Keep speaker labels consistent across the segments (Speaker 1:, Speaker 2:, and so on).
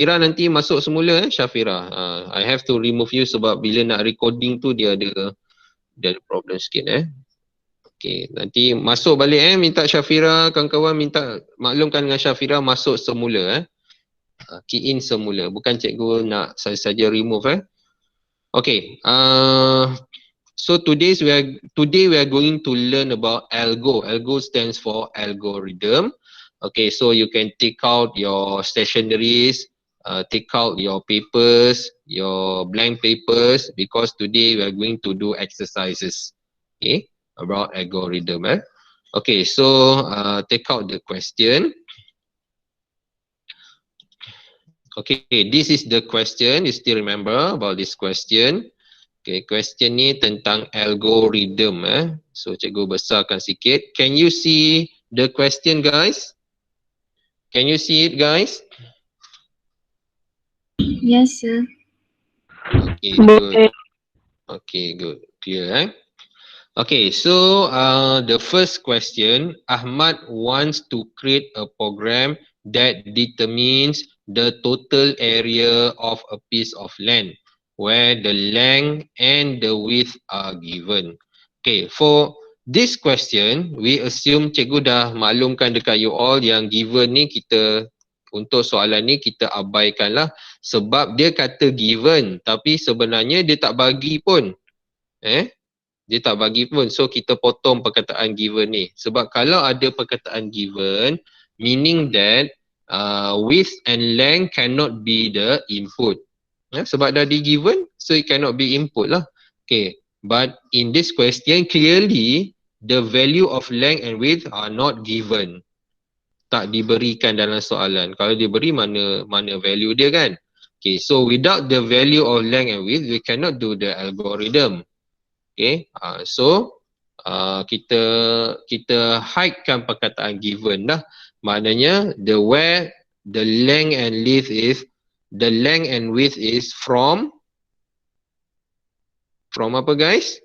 Speaker 1: Syafira nanti masuk semula Syafira. I have to remove you sebab bila nak recording tu dia ada problem sikit Okay, nanti masuk balik minta Syafira, kawan-kawan minta maklumkan dengan Syafira masuk semula key in semula, bukan cikgu nak saja remove Okay, so today we are going to learn about algo. Algo stands for algorithm. Okay, so you can take out your stationaries, take out your papers, your blank papers, because today we are going to do exercises, okay, about algorithm. Okay, so take out the question. Okay, this is the question. You still remember about this question? Okay, question ni tentang algorithm. So cikgu besarkan sikit. Can you see the question, guys? Can you see it, guys?
Speaker 2: Yes, sir.
Speaker 1: Okay, good. Okay, good. Clear, Okay, so the first question, Ahmad wants to create a program that determines the total area of a piece of land where the length and the width are given. Okay, for this question, we assume cikgu dah maklumkan dekat you all yang given ni kita, untuk soalan ni kita abaikan lah sebab dia kata given tapi sebenarnya dia tak bagi pun. Dia tak bagi pun. So kita potong perkataan given ni. Sebab kalau ada perkataan given, meaning that width and length cannot be the input. Sebab dah di given, so it cannot be input lah. Okay. But in this question, clearly the value of length and width are not given. Tak diberikan dalam soalan. Kalau diberi, mana value dia kan? Okay, so without the value of length and width, we cannot do the algorithm. Okay, so kita hidekan perkataan given dah. Maknanya where the length and width is from apa guys?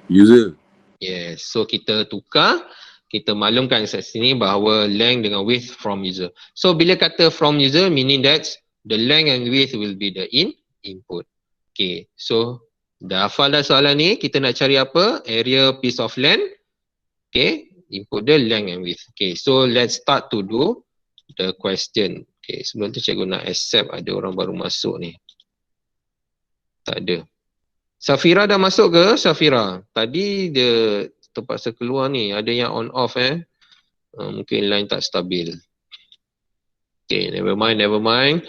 Speaker 3: User.
Speaker 1: Yes, so kita tukar, kita maklumkan kat sini bahawa length dengan width from user. So bila kata from user, meaning that the length and width will be the input. Okay, so dah hafal dah soalan ni, kita nak cari apa? Area piece of land. Okay, input the length and width. Okay, so let's start to do the question. Okay, sebelum tu cikgu nak accept ada orang baru masuk ni. Tak ada. Safira dah masuk ke Safira? Tadi dia terpaksa keluar ni, ada yang on off mungkin line tak stabil. Okay, never mind.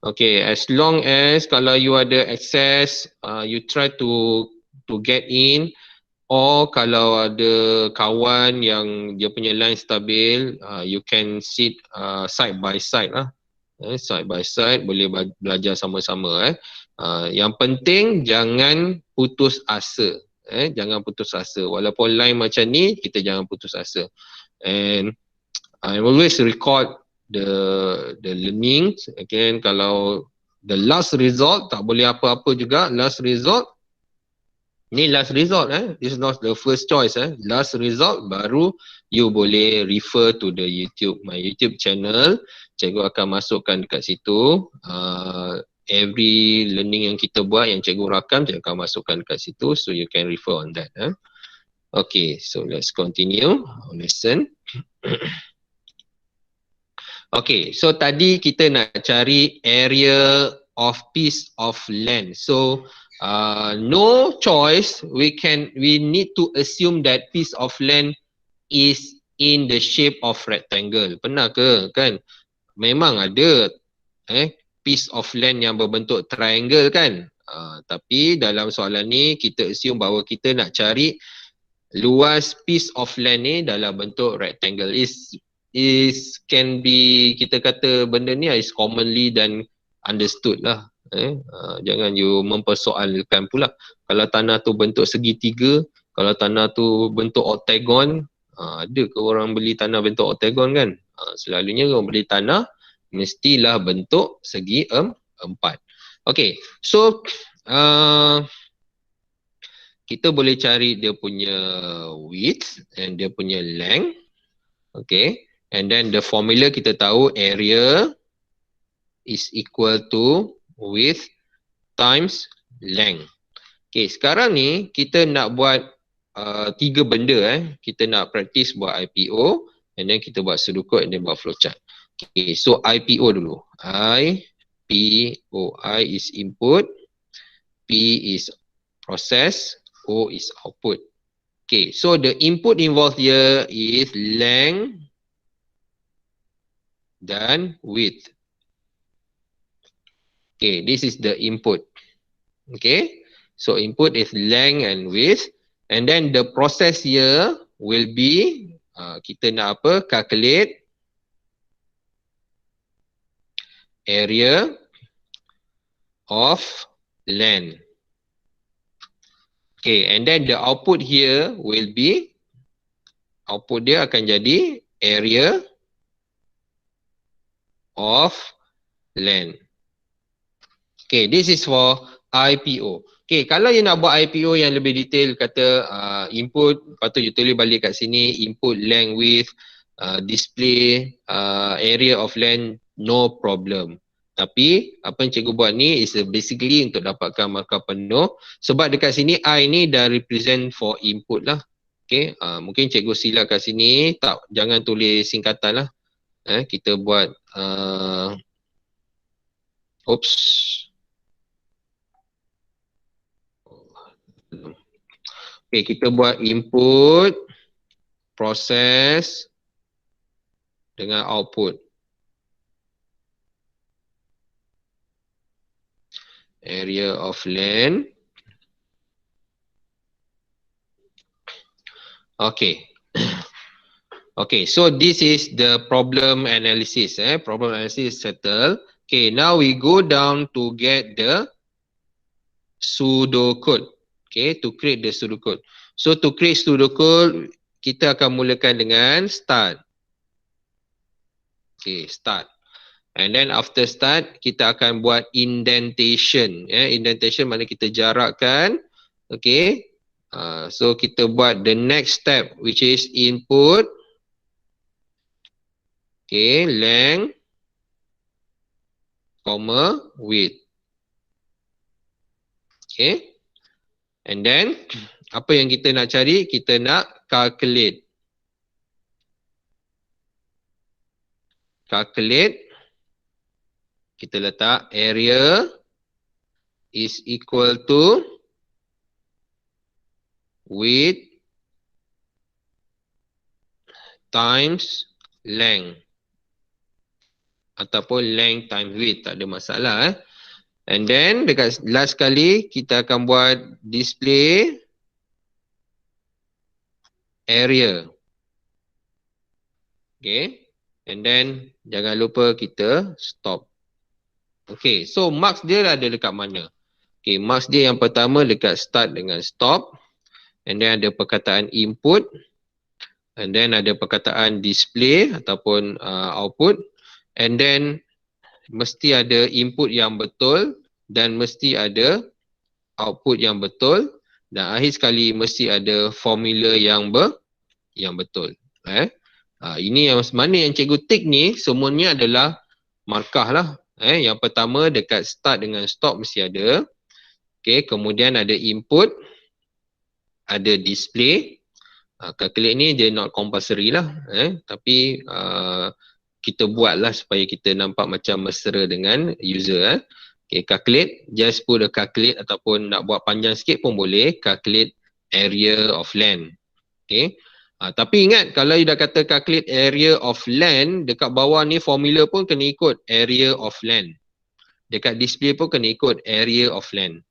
Speaker 1: Okay, as long as kalau you ada access, you try to get in, or kalau ada kawan yang dia punya line stabil, you can sit side by side lah. Side by side, boleh belajar sama-sama. Yang penting jangan putus asa. Jangan putus asa. Walaupun line macam ni, kita jangan putus asa. And I always record the learning. Again, kalau the last result tak boleh apa-apa juga, last result ni last result this is not the first choice last result baru you boleh refer to the my YouTube channel. Cikgu akan masukkan dekat situ every learning yang kita buat yang cikgu rakam, cikgu akan masukkan dekat situ, so you can refer on that. Okay, so let's continue our lesson. Okay, so tadi kita nak cari area of piece of land. So no choice, we need to assume that piece of land is in the shape of rectangle. Pernah ke kan? Memang ada piece of land yang berbentuk triangle kan? Tapi dalam soalan ni kita assume bahawa kita nak cari luas piece of land ni dalam bentuk rectangle. Can be, kita kata benda ni is commonly dan understood lah. Jangan you mempersoalkan pula. Kalau tanah tu bentuk segitiga, kalau tanah tu bentuk octagon, ada ke orang beli tanah bentuk octagon kan? Selalunya orang beli tanah mestilah bentuk segi empat. Okay, so kita boleh cari dia punya width and dia punya length. Okay. And then the formula kita tahu area is equal to width times length. Okay, sekarang ni kita nak buat 3 benda Kita nak practice buat IPO and then kita buat pseudocode and then buat flowchart. Okay, so IPO dulu. IPO. I is input, P is process, O is output. Okay, so the input involved here is length dan width. Okay, this is the input. Okay, so input is length and width, and then the process here will be kita nak apa? Calculate area of land. Okay, and then the output here will be, output dia akan jadi area of land. Okay, this is for IPO. Okay, kalau you nak buat IPO yang lebih detail, kata input, lepas tu you tulis balik kat sini, input length width, display area of land, no problem. Tapi apa yang cikgu buat ni is basically untuk dapatkan markah penuh, sebab dekat sini I ni dah represent for input lah. Okay, mungkin cikgu silap kat sini, tak, jangan tulis singkatan lah. Kita buat oops. Okay, kita buat input, proses dengan output. Area of land. Okay. Okay, so this is the problem analysis. Problem analysis settled. Okay, now we go down to get the pseudocode. Okay, to create the pseudocode. So to create pseudocode, kita akan mulakan dengan start. Okay, start. And then after start, kita akan buat indentation. Indentation maknanya kita jarakkan. Okay. So kita buat the next step, which is input. Okay, length, comma, width. Okay. And then, apa yang kita nak cari? Kita nak calculate. Calculate. Kita letak area is equal to width times length. Ataupun length times width, tak ada masalah. And then dekat last kali kita akan buat display area. Okay. And then jangan lupa kita stop. Okay, so marks dia ada dekat mana? Okay, marks dia yang pertama dekat start dengan stop. And then ada perkataan input. And then ada perkataan display ataupun output. And then mesti ada input yang betul dan mesti ada output yang betul. Dan akhir sekali mesti ada formula yang betul. Ini yang mana yang cikgu tik ni semuanya adalah markah lah. Yang pertama dekat start dengan stop mesti ada. Okay, kemudian ada input, ada display. Calculate ni dia not compulsory lah. Tapi kita buat lah supaya kita nampak macam mesra dengan user. Okay, calculate, just put a calculate ataupun nak buat panjang sikit pun boleh. Calculate area of land. Okay. Tapi ingat, kalau you dah kata calculate area of land, dekat bawah ni formula pun kena ikut area of land. Dekat display pun kena ikut area of land.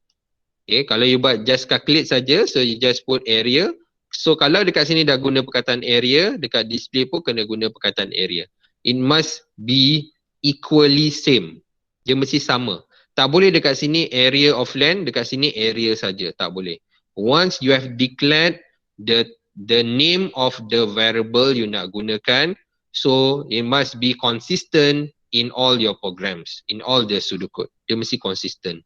Speaker 1: Okay, kalau you buat just calculate saja, so you just put area. So kalau dekat sini dah guna perkataan area, dekat display pun kena guna perkataan area. It must be equally same. Dia mesti sama. Tak boleh dekat sini area of land, dekat sini area saja. Tak boleh. Once you have declared the name of the variable you nak gunakan, so it must be consistent in all your programs, in all the pseudocode. Dia mesti consistent.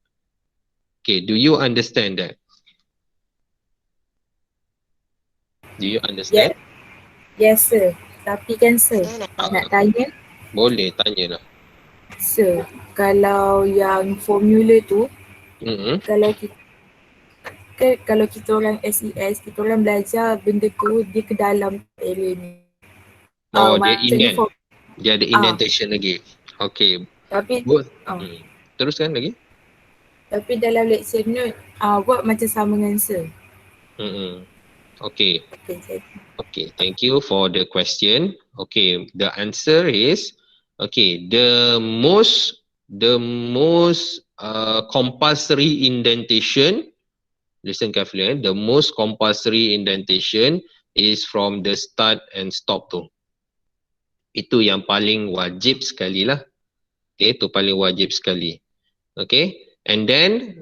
Speaker 1: Okay, do you understand that? Do you understand?
Speaker 2: Yes, sir. Tapi kan sir, nak tanya?
Speaker 1: Boleh, tanya lah.
Speaker 2: Sir, kalau yang formula tu, kalau kita kalau kita orang SES, kita orang belajar benda tu dia ke dalam area ni.
Speaker 1: Oh, dia
Speaker 2: Maksudnya
Speaker 1: indent. Dia ada indentation lagi. Okay.
Speaker 2: Tapi
Speaker 1: Teruskan lagi.
Speaker 2: Tapi dalam lecture note buat macam sama dengan answer.
Speaker 1: Okay. Okay, thank you for the question. Okay, the answer is the most compulsory indentation. Listen carefully. The most compulsory indentation is from the start and stop tu. Itu yang paling wajib sekali lah. Okay, itu paling wajib sekali. Okay, and then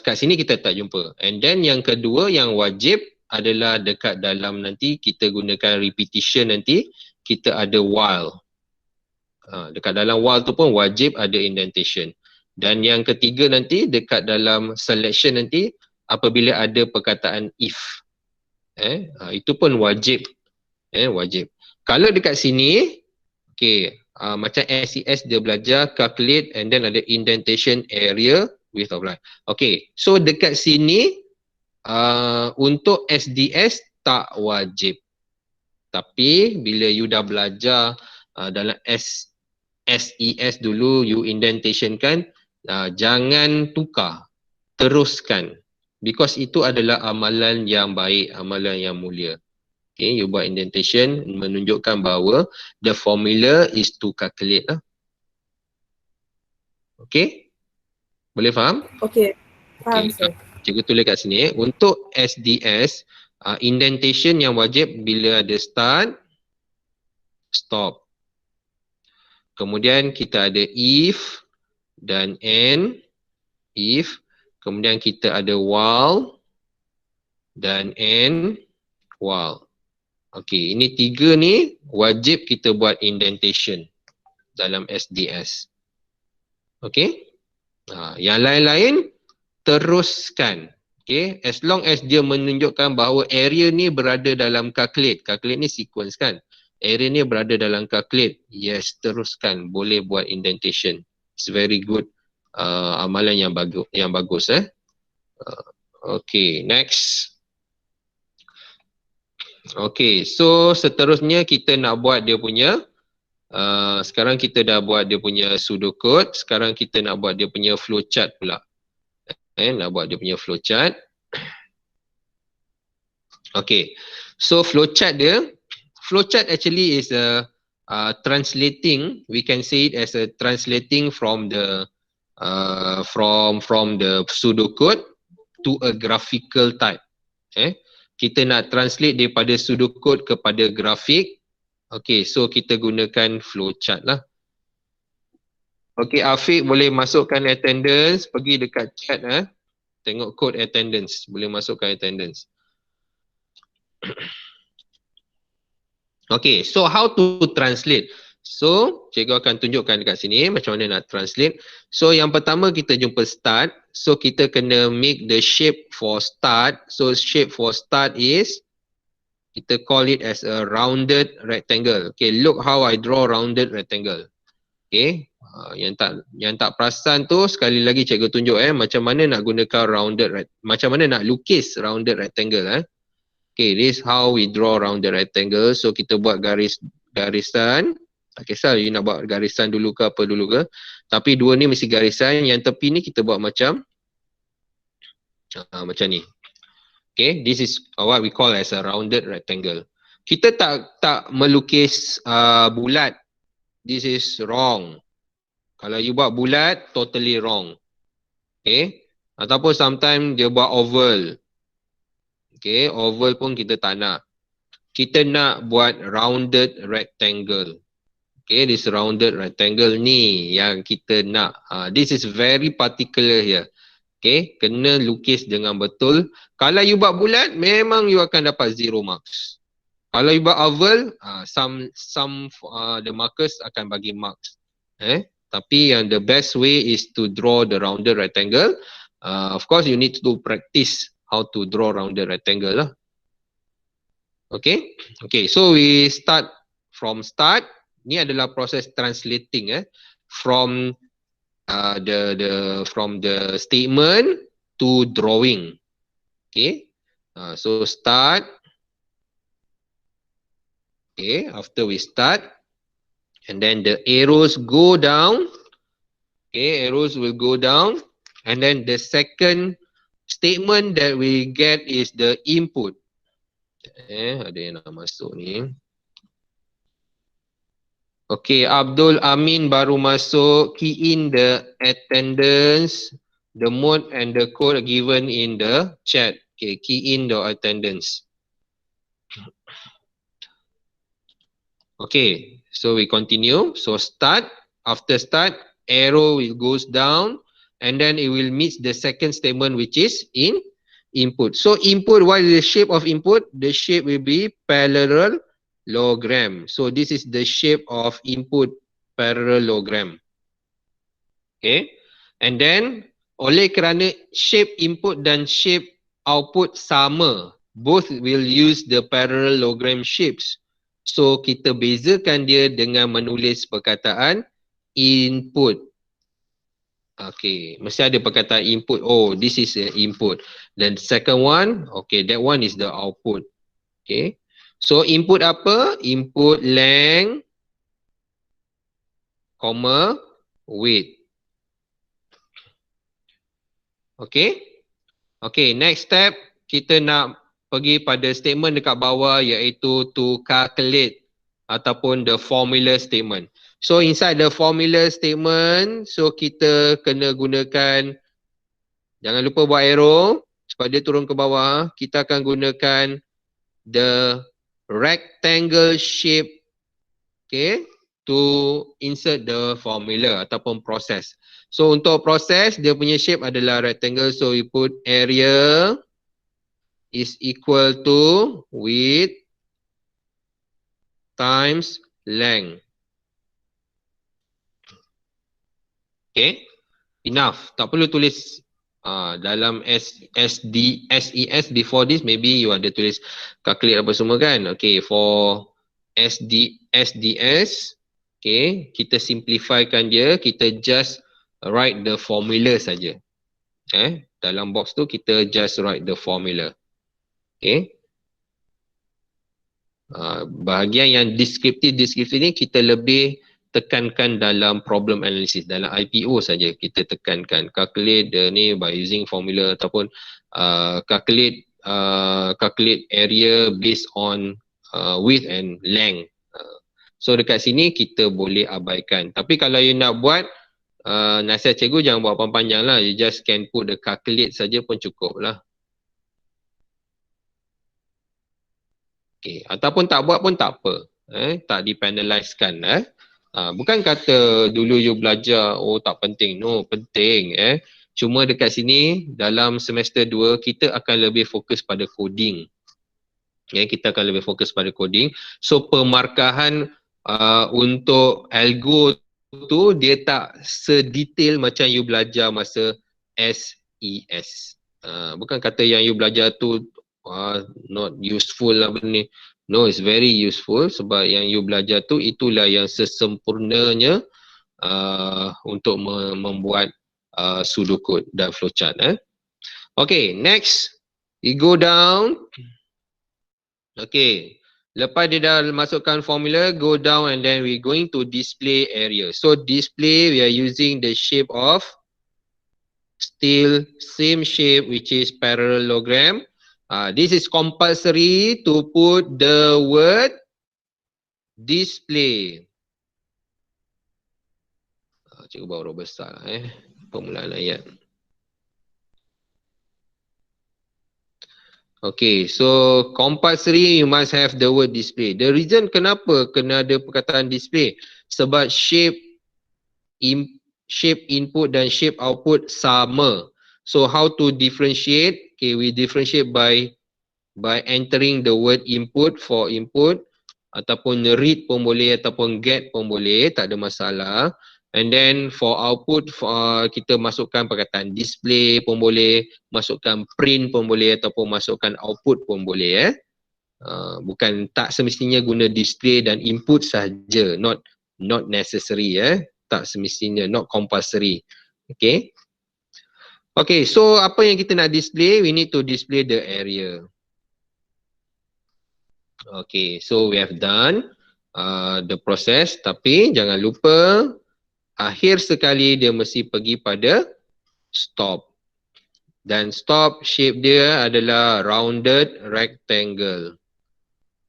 Speaker 1: kat sini kita tak jumpa. And then yang kedua yang wajib adalah dekat dalam nanti kita gunakan repetition nanti kita ada while. Dekat dalam while tu pun wajib ada indentation. Dan yang ketiga nanti dekat dalam selection nanti apabila ada perkataan if. Itu pun wajib. Wajib. Kalau dekat sini macam SES dia belajar calculate and then ada indentation area width of line. Okay, so dekat sini untuk SDS tak wajib. Tapi bila you dah belajar dalam SES dulu you indentation kan, jangan tukar, teruskan. Because itu adalah amalan yang baik, amalan yang mulia. Okay, you buat indentation menunjukkan bahawa the formula is to calculate lah. Okay? Boleh faham?
Speaker 2: Okay, faham sir.
Speaker 1: Cikgu tulis kat sini. Untuk SDS, indentation yang wajib bila ada start, stop. Kemudian kita ada if dan and, if. Kemudian kita ada while dan and, while. Okay, ini tiga ni wajib kita buat indentation dalam SDS. Okay. Yang lain-lain teruskan. Okay, as long as dia menunjukkan bahawa area ni berada dalam calculate. Calculate ni sequence kan. Area ni berada dalam calculate. Yes, teruskan. Boleh buat indentation. It's very good amalan yang bagus. Okay, next. Okay, so seterusnya kita nak buat dia punya sekarang kita dah buat dia punya pseudocode. Sekarang kita nak buat dia punya flowchart pula. Nak buat dia punya flowchart. Okay, so flowchart actually is a translating. We can say it as a translating from the from the pseudocode to a graphical type. Kita nak translate daripada pseudocode kepada grafik. Okay, so kita gunakan flowchart lah. Okay, Afiq boleh masukkan attendance. Pergi dekat chat tengok code attendance. Boleh masukkan attendance. Okay, so how to translate? So, cikgu akan tunjukkan dekat sini macam mana nak translate. So, yang pertama kita jumpa start. So, kita kena make the shape for start. So, shape for start is, kita call it as a rounded rectangle. Okay, look how I draw rounded rectangle. Okay, yang tak perasan tu sekali lagi cikgu tunjuk macam mana nak gunakan macam mana nak lukis rounded rectangle. Okay, this is how we draw rounded rectangle. So, kita buat garisan. Tak kisah you nak buat garisan dulu ke apa dulu ke. Tapi dua ni mesti garisan. Yang tepi ni kita buat macam ni. Okay, this is what we call as a rounded rectangle. Kita tak melukis bulat. This is wrong. Kalau you buat bulat, totally wrong. Okay, ataupun sometimes dia buat oval. Okay, oval pun kita tak nak. Kita nak buat rounded rectangle. Okay, this rounded rectangle ni yang kita nak. This is very particular here. Okay, kena lukis dengan betul. Kalau you buat bulat, memang you akan dapat 0 marks. Kalau you buat oval, some the markers akan bagi marks. Tapi yang the best way is to draw the rounded rectangle. Of course, you need to practice how to draw rounded rectangle lah. Okay, so we start from start. Ni adalah proses translating from from the statement to drawing. Okay, so start. Okay, after we start, and then the arrows go down. Okay, arrows will go down, and then the second statement that we get is the input. Ada yang nak masuk ni. Okay, Abdul Amin baru masuk. Key in the attendance, the mode and the code given in the chat. Okay, key in the attendance. Okay, so we continue. So start, after start, arrow will goes down and then it will meet the second statement which is in input. So input, what is the shape of input? The shape will be parallelogram. So this is the shape of input parallelogram. Okay, and then oleh kerana shape input dan shape output sama, both will use the parallelogram shapes. So kita bezakan dia dengan menulis perkataan input. Okay, mesti ada perkataan input. Oh, this is the input. Then second one, okay, that one is the output. Okay, so input apa? Input length, comma, weight. Okay, okay, next step kita nak pergi pada statement dekat bawah iaitu to calculate ataupun the formula statement. So inside the formula statement, so kita kena gunakan, jangan lupa buat arrow supaya dia turun ke bawah. Kita akan gunakan the rectangle shape, okay, to insert the formula ataupun proses. So untuk proses, dia punya shape adalah rectangle, so we put area is equal to width times length. Okay, enough. Tak perlu tulis dalam SES before this, maybe you ada tulis calculate apa semua kan. Okay, for SDS, okay, kita simplifykan dia, kita just write the formula saja. Dalam box tu kita just write the formula. Okay. Bahagian yang deskriptif ni kita lebih tekankan dalam problem analysis, dalam IPO saja kita tekankan calculate ni by using formula ataupun calculate area based on width and length. So dekat sini kita boleh abaikan. Tapi kalau you nak buat nasihat cikgu jangan buat panjang lah, you just can put the calculate saja pun cukup lah. Okay. Ataupun tak buat pun tak apa, tak dipenalizekan. Bukan kata dulu you belajar, oh tak penting, no, penting. Cuma dekat sini dalam semester 2 kita akan lebih fokus pada coding. Kita akan lebih fokus pada coding. So pemarkahan untuk algo tu dia tak sedetail macam you belajar masa SES. Bukan kata yang you belajar tu not useful lah benda ni. No, it's very useful sebab yang you belajar tu itulah yang sesempurnanya untuk membuat pseudocode dan flowchart. Okay, next we go down. Okay, lepas dia dah masukkan formula, go down and then we going to display area. So display we are using the shape of still same shape which is parallelogram. This is compulsory to put the word display. Cikgu baru besar permulaan ayat. Okay, so compulsory you must have the word display. The reason kenapa kena ada perkataan display, sebab shape input dan shape output sama. So how to differentiate? Okay, we differentiate by entering the word input for input, ataupun read pun boleh ataupun get pun boleh, tak ada masalah. And then for output kita masukkan perkataan display pun boleh, masukkan print pun boleh ataupun masukkan output pun boleh. Bukan tak semestinya guna display dan input saja, not necessary. Tak semestinya, not compulsory. Okay. Okay, so apa yang kita nak display? We need to display the area. Okay, so we have done the process, tapi jangan lupa akhir sekali dia mesti pergi pada stop. Dan stop shape dia adalah rounded rectangle.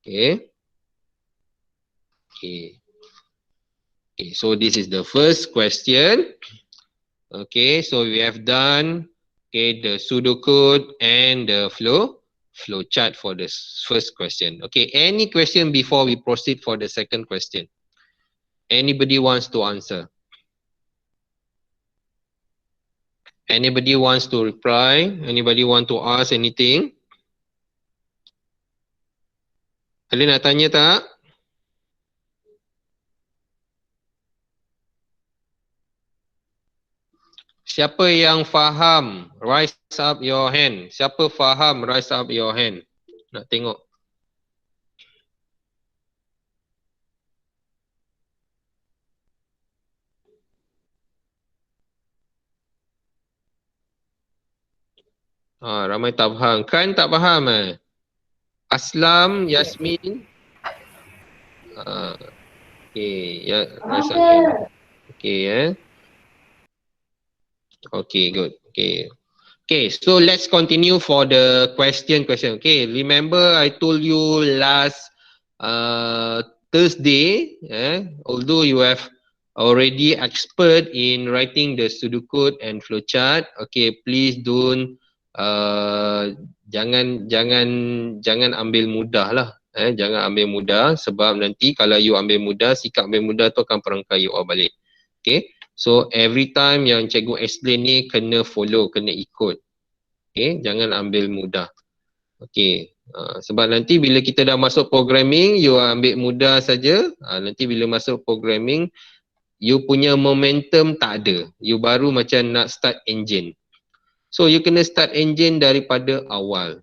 Speaker 1: Okay. Okay. Okay, so this is the first question. Okay, so we have done the pseudocode and the flow chart for the first question. Okay, any question before we proceed for the second question? Anybody wants to answer? Anybody wants to reply? Anybody want to ask anything? Ada nak tanya tak? Siapa yang faham? Rise up your hand. Siapa faham? Rise up your hand. Nak tengok. Ramai tak faham. Kan tak faham Aslam, Yasmin. Okay, ya. Okay, Okay, good. Okay. Okay, so let's continue for the question. Okay, remember I told you last Thursday, although you have already expert in writing the pseudocode and flowchart, okay, please don't jangan ambil mudah lah. Jangan ambil mudah sebab nanti kalau you ambil mudah, sikap ambil mudah tu akan perangkai you balik. Okay. So every time yang cikgu explain ni kena follow, kena ikut. Okay, jangan ambil mudah. Okay, sebab nanti bila kita dah masuk programming, you ambil mudah saja. Nanti bila masuk programming, you punya momentum tak ada. You baru macam nak start engine. So you kena start engine daripada awal.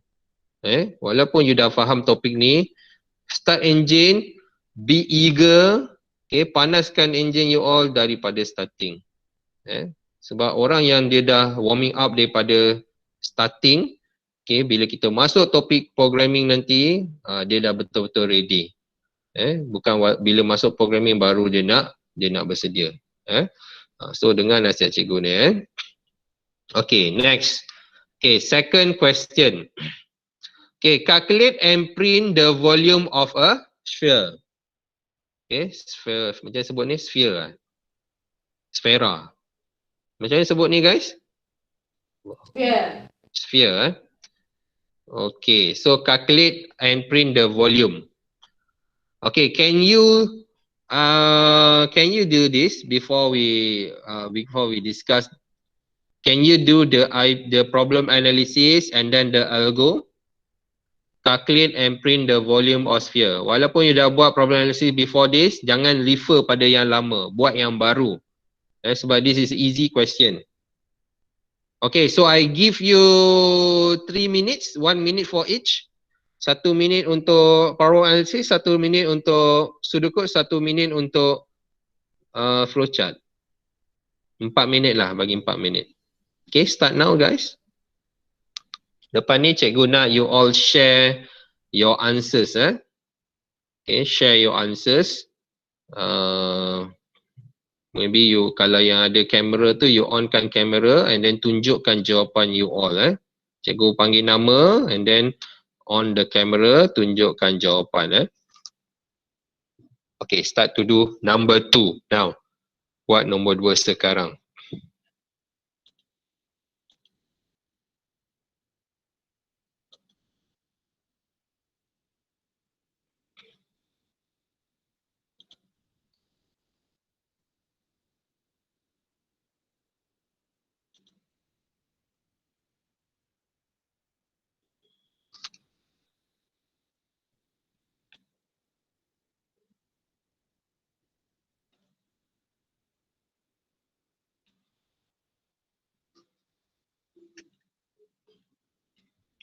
Speaker 1: Walaupun you dah faham topik ni, start engine, be eager. Okay, panaskan engine you all daripada starting. Sebab orang yang dia dah warming up daripada starting, okay, bila kita masuk topik programming nanti, dia dah betul-betul ready. Bukan bila masuk programming baru dia nak bersedia. So dengar nasihat cikgu ni. Okay, next. Okay, second question. Okay, calculate and print the volume of a sphere. Okay, sphere, macam sebut ni sphere. Sfera. Macam mana sebut ni guys? Sphere. Okay, so calculate and print the volume. Okay, can you do this before we discuss? Can you do the problem analysis and then the algo? Calculate and print the volume of sphere. Walaupun you dah buat problem analysis before this, jangan refer pada yang lama, buat yang baru. Sebab this is easy question. Okay, so I give you 3 minutes, 1 minute for each. 1 minit untuk problem analysis, 1 minit untuk pseudocode, 1 minit untuk flowchart. 4 minit lah, bagi 4 minit. Okay, start now guys. Depan ni cikgu nak you all share your answers. Okay, share your answers. Maybe you, kalau yang ada kamera tu, you onkan kamera and then tunjukkan jawapan you all. Cikgu panggil nama and then on the camera, tunjukkan jawapan. Okay, start to do number 2 now. Buat nombor 2 sekarang.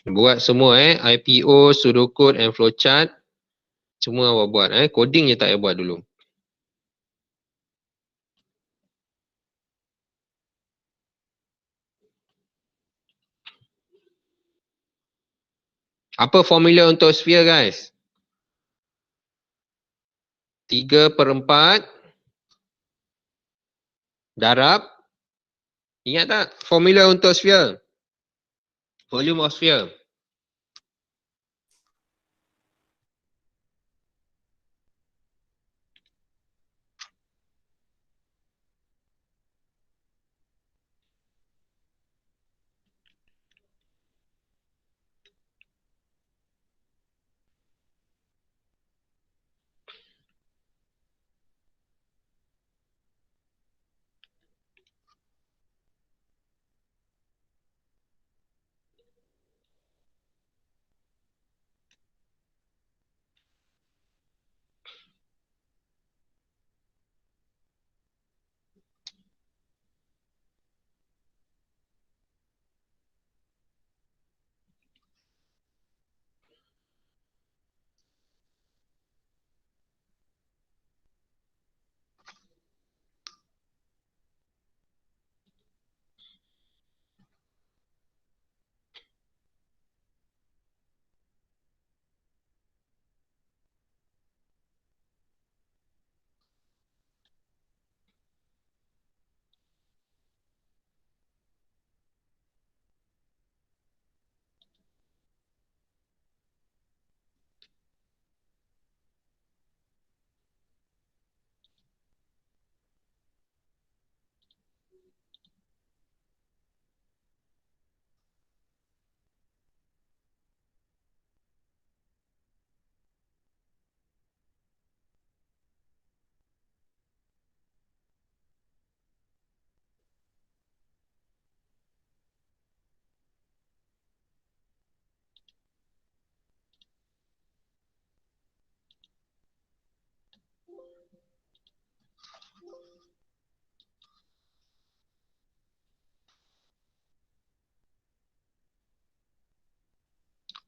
Speaker 1: Buat semua IPO, pseudocode and flowchart. Semua awak buat. Coding je tak payah buat dulu. Apa formula untuk sphere guys? 3/4 darab. Ingat tak formula untuk sphere? Volume of sphere.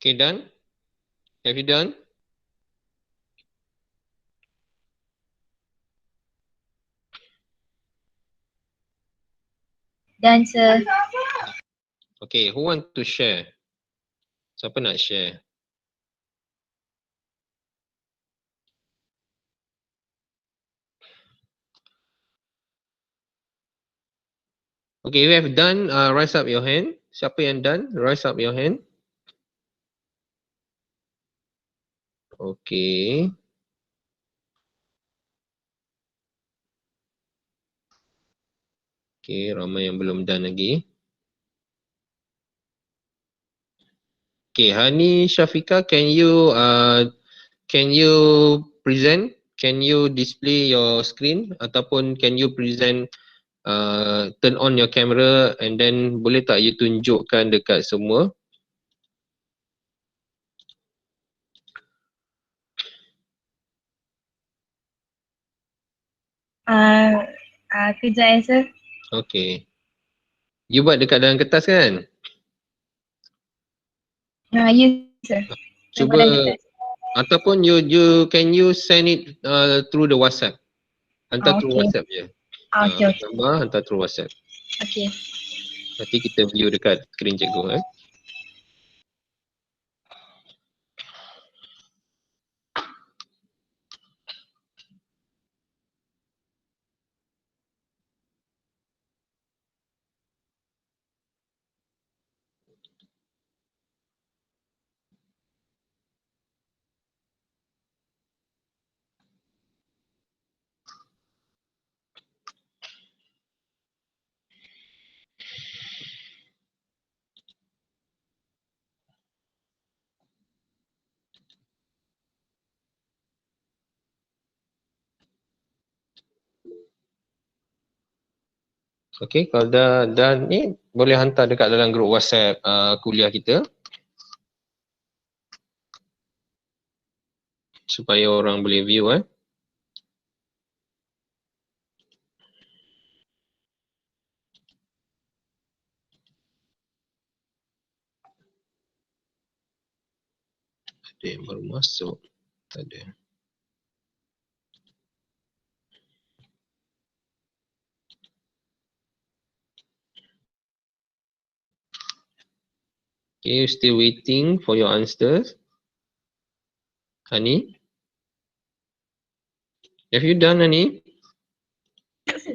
Speaker 1: Okay, done? Have you done?
Speaker 4: Done, sir.
Speaker 1: Okay, who want to share? Siapa nak share? Okay, you have done, rise up your hand. Siapa yang done? Rise up your hand. Okay. Okay, ramai yang belum done lagi. Okay, Hani Syafiqah, can you present? Can you display your screen ataupun can you present, turn on your camera and then boleh tak you tunjukkan dekat semua?
Speaker 4: Kejap ya, sir.
Speaker 1: Okay. You buat dekat dalam kertas kan?
Speaker 4: Ya, sir.
Speaker 1: Cuba ataupun can you send it through the WhatsApp? Hantar through
Speaker 4: Okay.
Speaker 1: WhatsApp je.
Speaker 4: Okay.
Speaker 1: Gambar hantar through WhatsApp.
Speaker 4: Okay.
Speaker 1: Nanti kita view dekat screen cikgu . Okay, kalau dah ni boleh hantar dekat dalam grup WhatsApp kuliah kita supaya orang boleh view . Ada yang baru masuk. Tak ada. Okay, you still waiting for your answers? Hani? Have you done, Hani?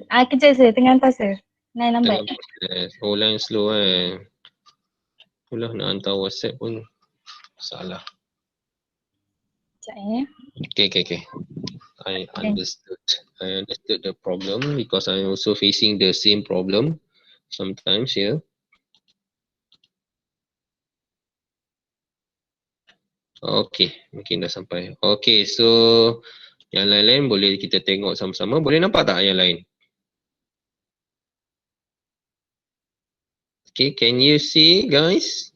Speaker 4: Kejap sir, tengah hantar sir. Line lambat.
Speaker 1: Tengah proses. Oh, line slow Itulah nak hantar WhatsApp pun salah.
Speaker 4: Sekejap
Speaker 1: Okay. I understood. I understood the problem because I'm also facing the same problem sometimes here. Okay, mungkin dah sampai. Okay, so yang lain-lain boleh kita tengok sama-sama. Boleh nampak tak yang lain? Okay, can you see guys?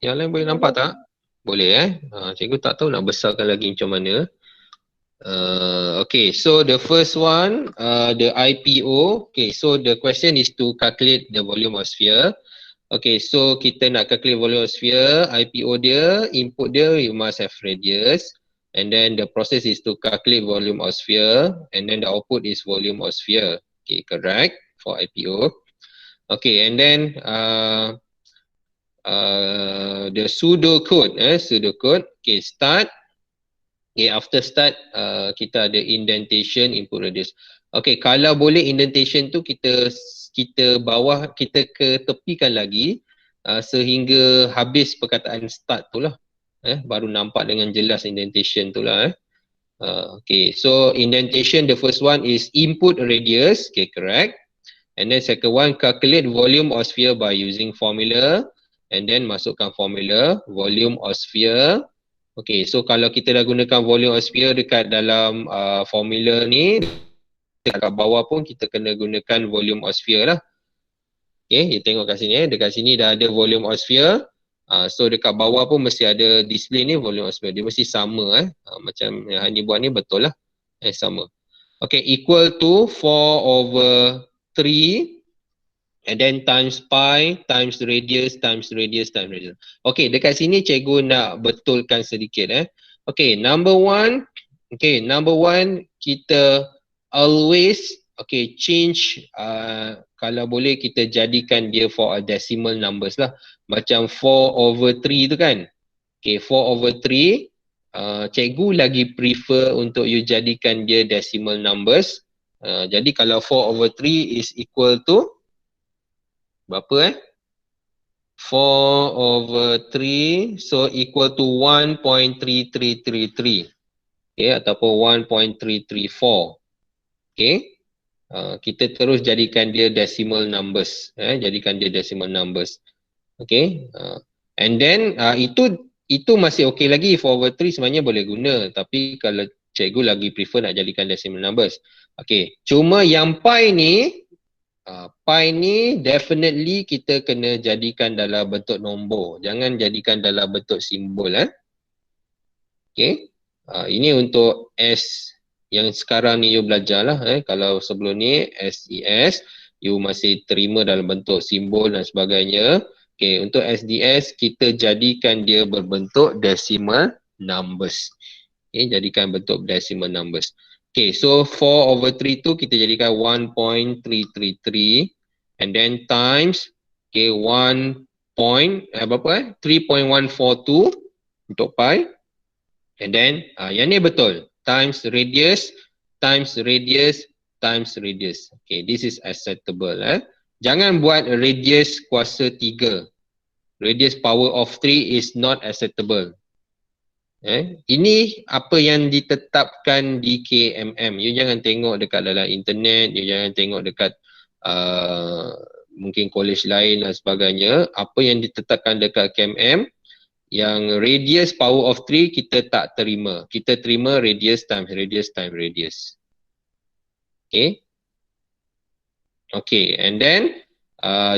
Speaker 1: Yang lain boleh nampak tak? Boleh cikgu tak tahu nak besarkan lagi macam mana. Okay, so the first one, the IPO. Okay, so the question is to calculate the volume of sphere. Okay, so kita nak calculate volume of sphere, IPO dia, input dia, you must have radius. And then the process is to calculate volume of sphere. And then the output is volume of sphere. Okay, correct for IPO. Okay, and then the pseudocode. Okay, start. Okay, after start, kita ada indentation, input radius. Okay, kalau boleh indentation tu kita bawah, kita ketepikan lagi sehingga habis perkataan start tu lah. Baru nampak dengan jelas indentation tu lah. Okay, so indentation, the first one is input radius. Okay, correct. And then second one, calculate volume of sphere by using formula. And then masukkan formula, volume of sphere. Okay, so kalau kita dah gunakan volume of sphere dekat dalam formula ni, dekat bawah pun kita kena gunakan volume of sphere lah. Okay, you tengok kat sini dekat sini dah ada volume of sphere. So dekat bawah pun mesti ada display ni volume of sphere. Dia mesti sama macam yang Hani buat ni betul lah. Sama. Okay, equal to 4/3 and then times pi times radius times radius times radius. Okay, dekat sini cikgu nak betulkan sedikit Okay, number one kita always change kalau boleh kita jadikan dia for a decimal numbers lah. Macam 4/3 tu kan. Okay, 4/3 cikgu lagi prefer untuk you jadikan dia decimal numbers. Jadi kalau 4/3 is equal to berapa 4/3 so equal to 1.3333 ataupun 1.334. Okay, kita terus jadikan dia decimal numbers. Okay, and then itu masih okey lagi. 4/3 sebenarnya boleh guna, tapi kalau cikgu lagi prefer nak jadikan decimal numbers. Okay, cuma yang pi ni definitely kita kena jadikan dalam bentuk nombor. Jangan jadikan dalam bentuk simbol Okay, ini untuk S yang sekarang ni you belajar lah. Kalau sebelum ni SES you masih terima dalam bentuk simbol dan sebagainya. Okay, untuk SDS kita jadikan dia berbentuk decimal numbers. Okay, jadikan bentuk decimal numbers. Okay, so 4/3 tu kita jadikan 1.333 and then times 3.142 untuk pi, and then yang ni betul, times radius times radius times radius. Okay, this is acceptable. Jangan buat radius kuasa 3. Radius power of 3 is not acceptable. Ini apa yang ditetapkan di KMM. You jangan tengok dekat dalam internet, you jangan tengok dekat mungkin college lain dan sebagainya. Apa yang ditetapkan dekat KMM, yang radius power of 3 kita tak terima. Kita terima radius times radius times radius. Okay. Okay, and then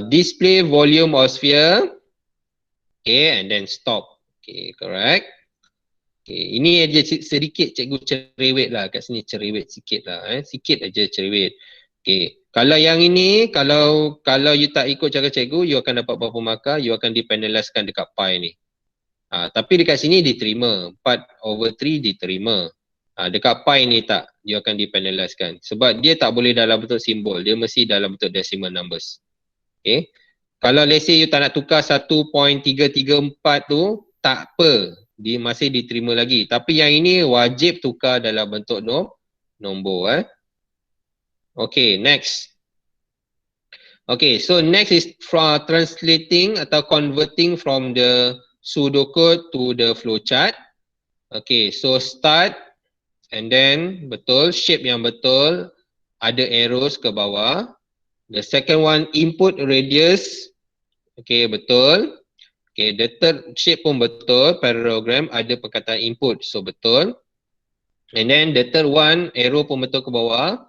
Speaker 1: display volume of sphere. Okay, and then stop. Okay, correct. Okay, ini aja sedikit cikgu cerewet lah kat sini, cerewet sikit lah. Sikit aja cerewet. Okay, kalau yang ini, kalau you tak ikut cara cikgu, you akan dapat berapa markah, you akan dipenaliskan dekat pi ni. Tapi dekat sini diterima, 4/3 diterima. Dekat pi ni tak, you akan dipenaliskan. Sebab dia tak boleh dalam bentuk simbol, dia mesti dalam bentuk decimal numbers. Okay. Kalau let's say you tak nak tukar 1.334 tu, tak apa. Dia masih diterima lagi. Tapi yang ini wajib tukar dalam bentuk nombor. Okay, next. Okay, so next is from translating atau converting from the pseudocode to the flowchart. Okay, so start and then betul, shape yang betul, ada arrows ke bawah. The second one, input radius. Okay, betul. Okay, the third shape pun betul, parallelogram ada perkataan input, so betul. And then the third one, arrow pun betul ke bawah.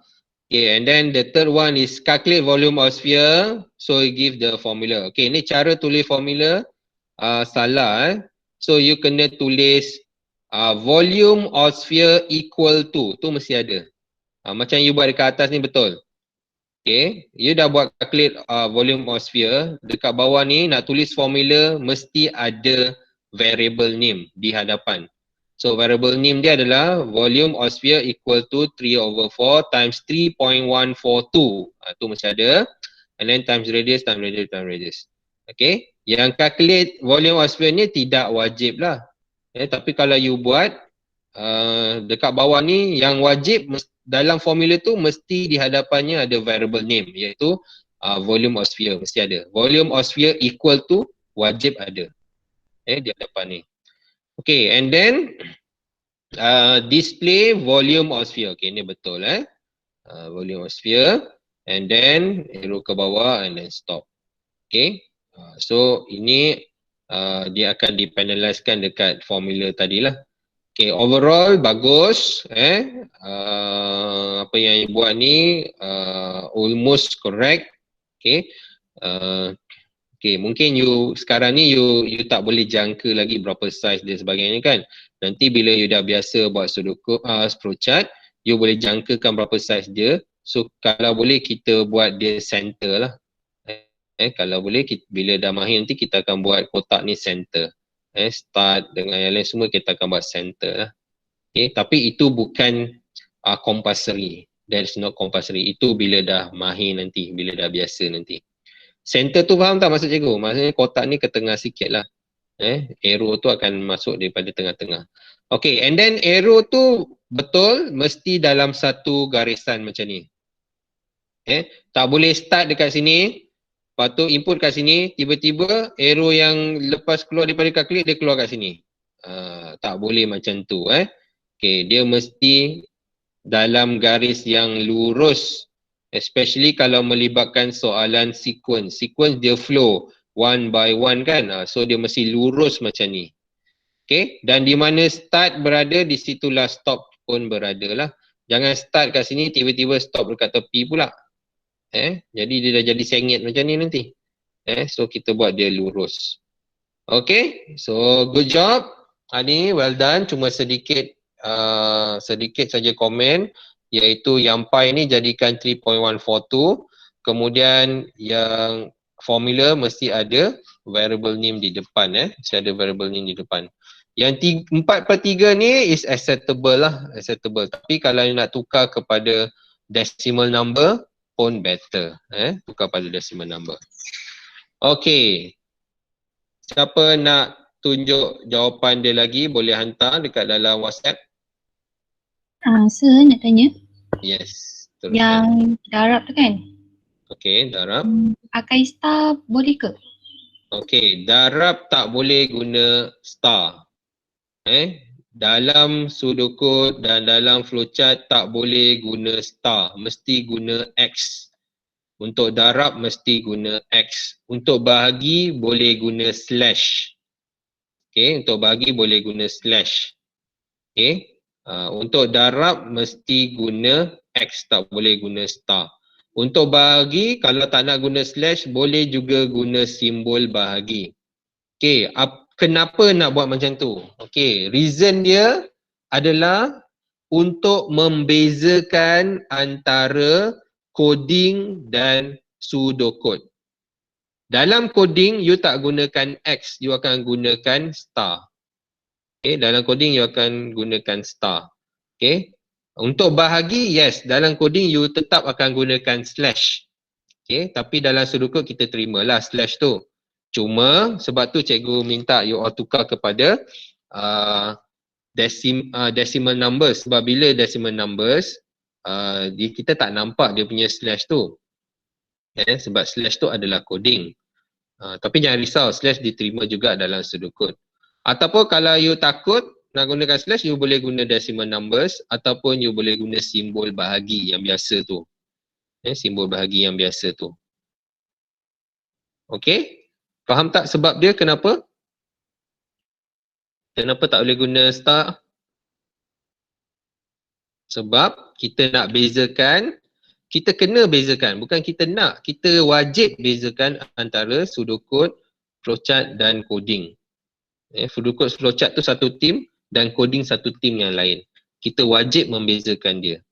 Speaker 1: Okay, and then the third one is calculate volume of sphere, so you give the formula. Okay, ni cara tulis formula salah. So you kena tulis volume of sphere equal to, tu mesti ada. Macam you buat dekat atas ni betul. Okay, you dah buat calculate volume of sphere, dekat bawah ni nak tulis formula mesti ada variable name di hadapan. So variable name dia adalah volume of sphere equal to 3/4 times 3.142. Tu mesti ada. And then times radius, times radius, times radius. Okay, yang calculate volume of sphere ni tidak wajib lah. Tapi kalau you buat dekat bawah ni yang wajib dalam formula tu mesti di hadapannya ada variable name, iaitu volume of sphere mesti ada. Volume of sphere equal to wajib ada di hadapan ni. Okay, and then display volume of sphere. Okay, ni betul volume of sphere, and then arrow ke bawah and then stop. Okay, so ini dia akan dipenalizekan dekat formula tadilah. Okay, overall bagus. Apa yang you buat ni almost correct. Okay, okay, mungkin you sekarang ni you tak boleh jangka lagi berapa size dia sebagainya kan. Nanti bila you dah biasa buat sudoku flowchart, you boleh jangkakan berapa size dia. So kalau boleh kita buat dia center lah. Kalau boleh bila dah mahir nanti kita akan buat kotak ni center. Start dengan yang lain semua kita akan buat center lah. Okay, tapi itu bukan compulsory. That is not compulsory. Itu bila dah mahir nanti, bila dah biasa nanti. Center tu faham tak maksud cikgu? Maksudnya kotak ni ke tengah sikit lah. Arrow tu akan masuk daripada tengah-tengah. Okay, and then arrow tu betul mesti dalam satu garisan macam ni. Tak boleh start dekat sini, lepas tu input kat sini, tiba-tiba arrow yang lepas keluar daripada calculate dia keluar kat sini. Tak boleh macam tu. Okay, dia mesti dalam garis yang lurus, especially kalau melibatkan soalan sequence. Sequence dia flow one by one kan, so dia mesti lurus macam ni. Okay, dan di mana start berada, di situlah stop pun berada lah. Jangan start kat sini, tiba-tiba stop dekat tepi pula. Jadi dia dah jadi sengit macam ni nanti. So kita buat dia lurus. Okay, so good job. Ani, well done. Cuma sedikit saja komen, iaitu yang pi ni jadikan 3.142. Kemudian yang formula mesti ada variable name di depan. Mesti ada variable name di depan. Yang 4/3 ni is acceptable lah. Acceptable. Tapi kalau nak tukar kepada decimal number pun better. Tukar pada decimal number. Okay. Siapa nak tunjuk jawapan dia lagi boleh hantar dekat dalam WhatsApp.
Speaker 4: Saya nak tanya.
Speaker 1: Yes. Teruskan.
Speaker 4: Yang darab tu kan?
Speaker 1: Okay, darab.
Speaker 4: Pakai star boleh ke?
Speaker 1: Okay, darab tak boleh guna star. Dalam pseudocode dan dalam flowchart tak boleh guna star, mesti guna X. Untuk darab mesti guna X. Untuk bahagi boleh guna slash. Okay, untuk bahagi boleh guna slash. Okay, untuk darab mesti guna X, tak boleh guna star. Untuk bahagi kalau tak nak guna slash boleh juga guna simbol bahagi. Okay, kenapa nak buat macam tu? Okay, reason dia adalah untuk membezakan antara coding dan pseudocode. Dalam coding, you tak gunakan X, you akan gunakan star. Okay, dalam coding you akan gunakan star. Okay, untuk bahagi, yes, dalam coding you tetap akan gunakan slash. Okay, tapi dalam sudut kod kita terimalah slash tu. Cuma sebab tu cikgu minta you all tukar kepada decimal numbers. Sebab bila decimal numbers, kita tak nampak dia punya slash tu. Sebab slash tu adalah coding. Tapi jangan risau, slash diterima juga dalam sudut kod. Ataupun kalau you takut nak gunakan slash, you boleh guna decimal numbers ataupun you boleh guna simbol bahagi yang biasa tu. Simbol bahagi yang biasa tu. Okay? Faham tak sebab dia kenapa? Kenapa tak boleh guna star? Sebab kita nak bezakan, kita kena bezakan, bukan kita nak, kita wajib bezakan antara pseudocode, flowchart dan coding. Pseudocode, flowchart tu satu tim dan coding satu tim yang lain. Kita wajib membezakan dia.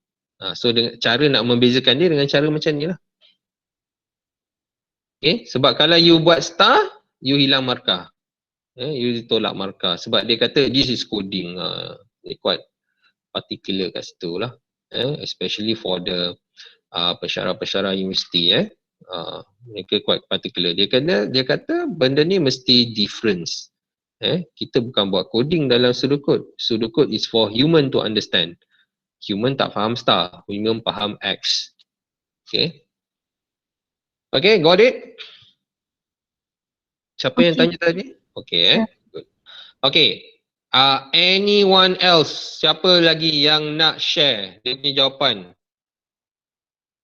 Speaker 1: So cara nak membezakan dia dengan cara macam ni lah. Okay, sebab kalau you buat star, you hilang markah. You tolak markah sebab dia kata this is coding. Dia quite particular kat situ lah. Especially for the pensyarah-pensyarah universiti. Mereka quite particular. Dia kata benda ni mesti difference. Kita bukan buat coding dalam pseudocode. Pseudocode is for human to understand. Human tak faham star. Human faham X. Okay. Okay, got it? Siapa yang tanya tadi? Okay, good. Okay. Anyone else? Siapa lagi yang nak share dia punya jawapan?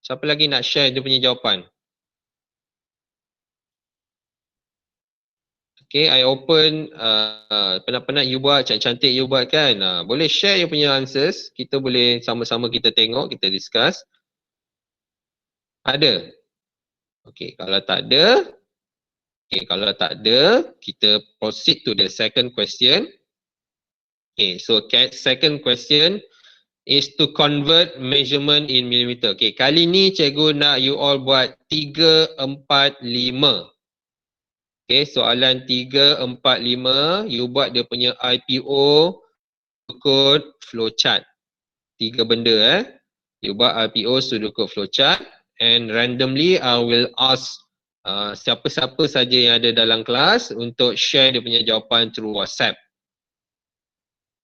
Speaker 1: Siapa lagi nak share dia punya jawapan? Okay, I open, penat-penat you buat, cantik-cantik you buat kan. Boleh share you punya answers. Kita boleh sama-sama kita tengok, kita discuss. Ada? Okay, kalau tak ada, kita proceed to the second question. Okay, so second question is to convert measurement in millimeter. Okay, kali ni cikgu nak you all buat 3, 4, 5. Okay, soalan 3, 4, 5, you buat dia punya IPO, code, flowchart. 3 benda You buat IPO, pseudocode, flowchart, and randomly I will ask siapa-siapa saja yang ada dalam kelas untuk share dia punya jawapan through WhatsApp.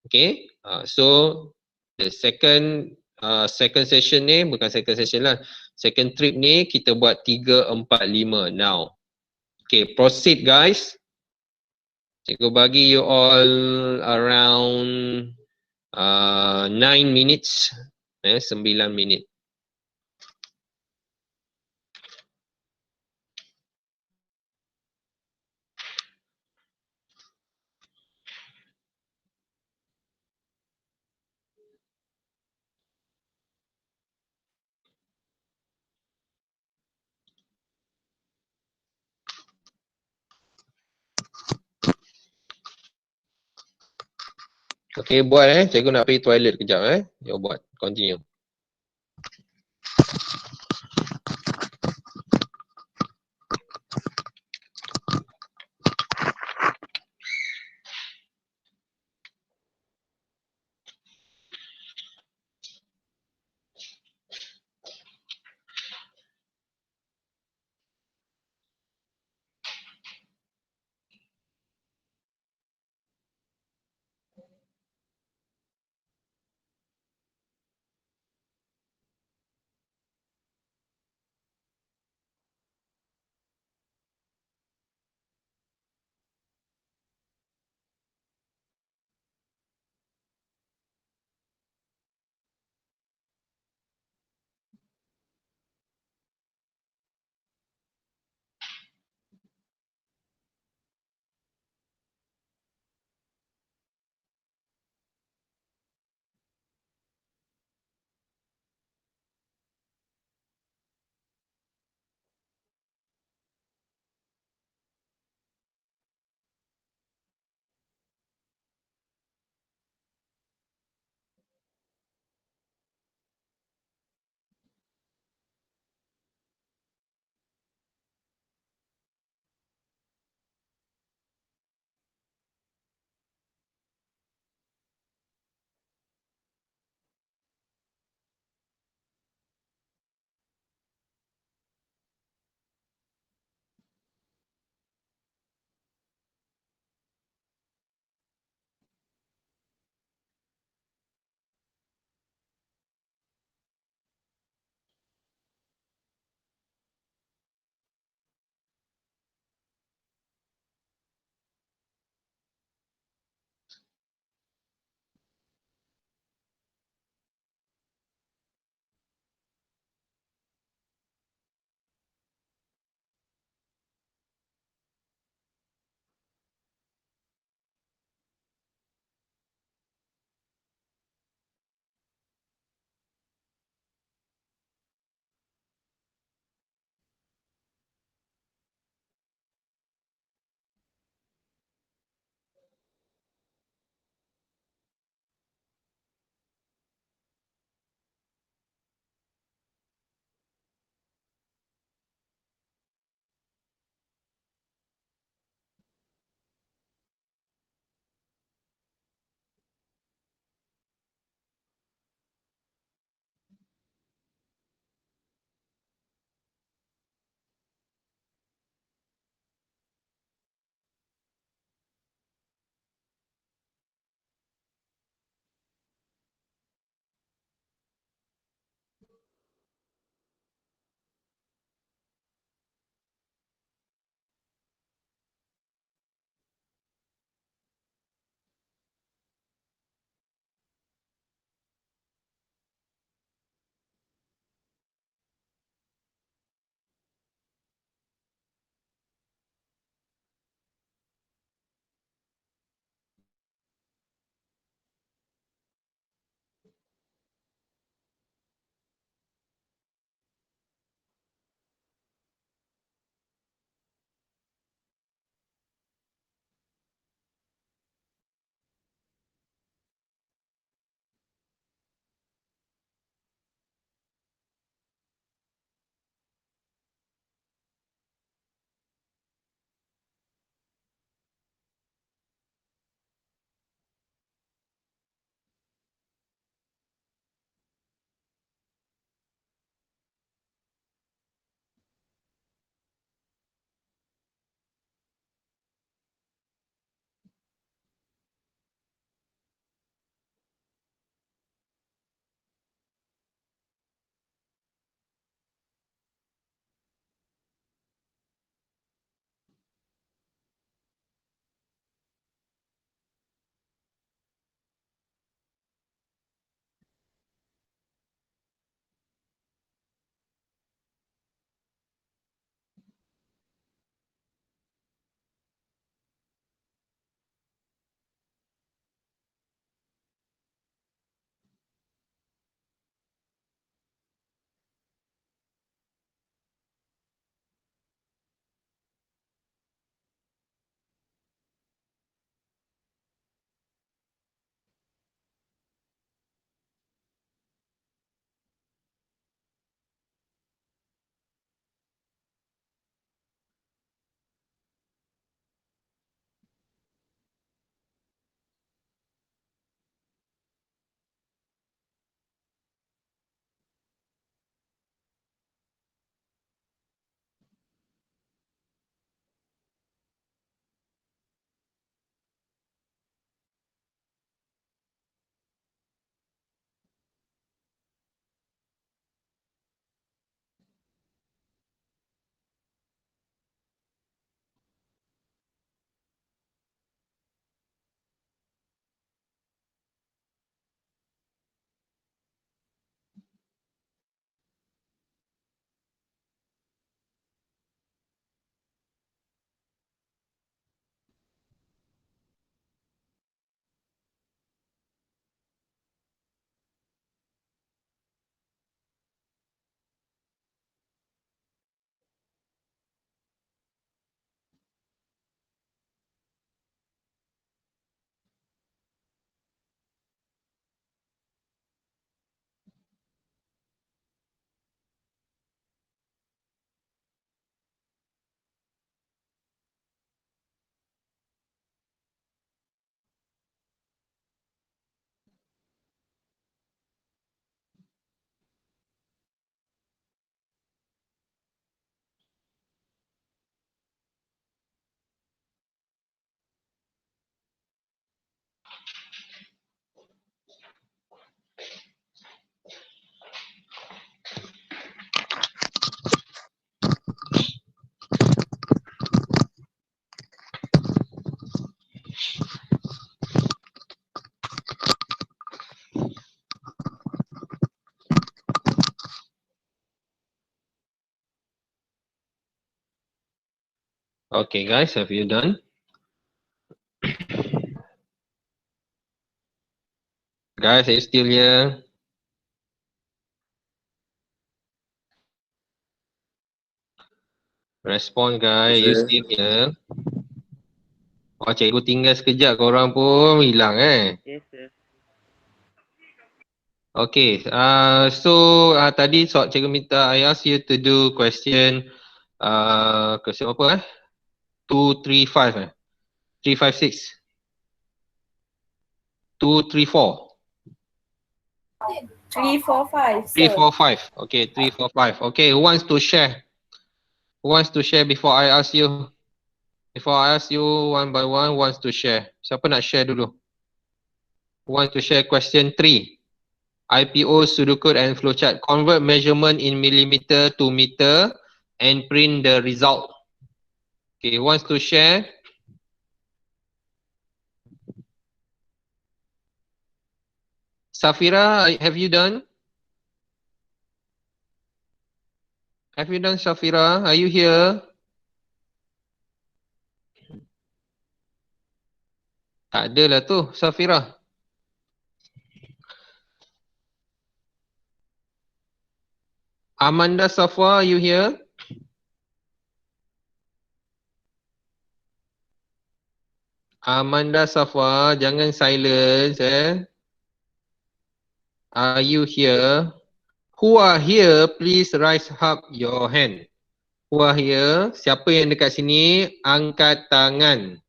Speaker 1: Okay, so the second session ni, bukan second session lah, second trip ni kita buat 3, 4, 5 now. Okay, proceed guys. Cikgu bagi you all around 9 minutes, 9 minit. Okay, buat cikgu nak pergi toilet kejap You buat, continue. Okay guys, have you done? Guys, are you still here? Respond guys, you
Speaker 3: Yes, sir.
Speaker 1: still here? Oh, cikgu tinggal sekejap, korang pun hilang
Speaker 5: Yes, sir.
Speaker 1: Okay, tadi cikgu minta I ask you to do question question apa 2, 3, 5 3, 5, 6 2, 3, 4
Speaker 2: 3, 4, 5.
Speaker 1: 3, 4, 5. Okay, 3, 4, 5. Okay, who wants to share? Who wants to share before I ask you? Before I ask you one by one, who wants to share? Siapa nak share dulu? Who wants to share question 3? IPO, pseudocode and flowchart. Convert measurement in millimeter to meter and print the result. Okay, who wants to share? Safira, have you done? Have you done, Safira? Are you here? Tak ada lah tu, Safira. Amanda Safwa, are you here? Amanda Safwa, jangan silence Are you here? Who are here, please raise up your hand. Who are here? Siapa yang dekat sini, angkat tangan.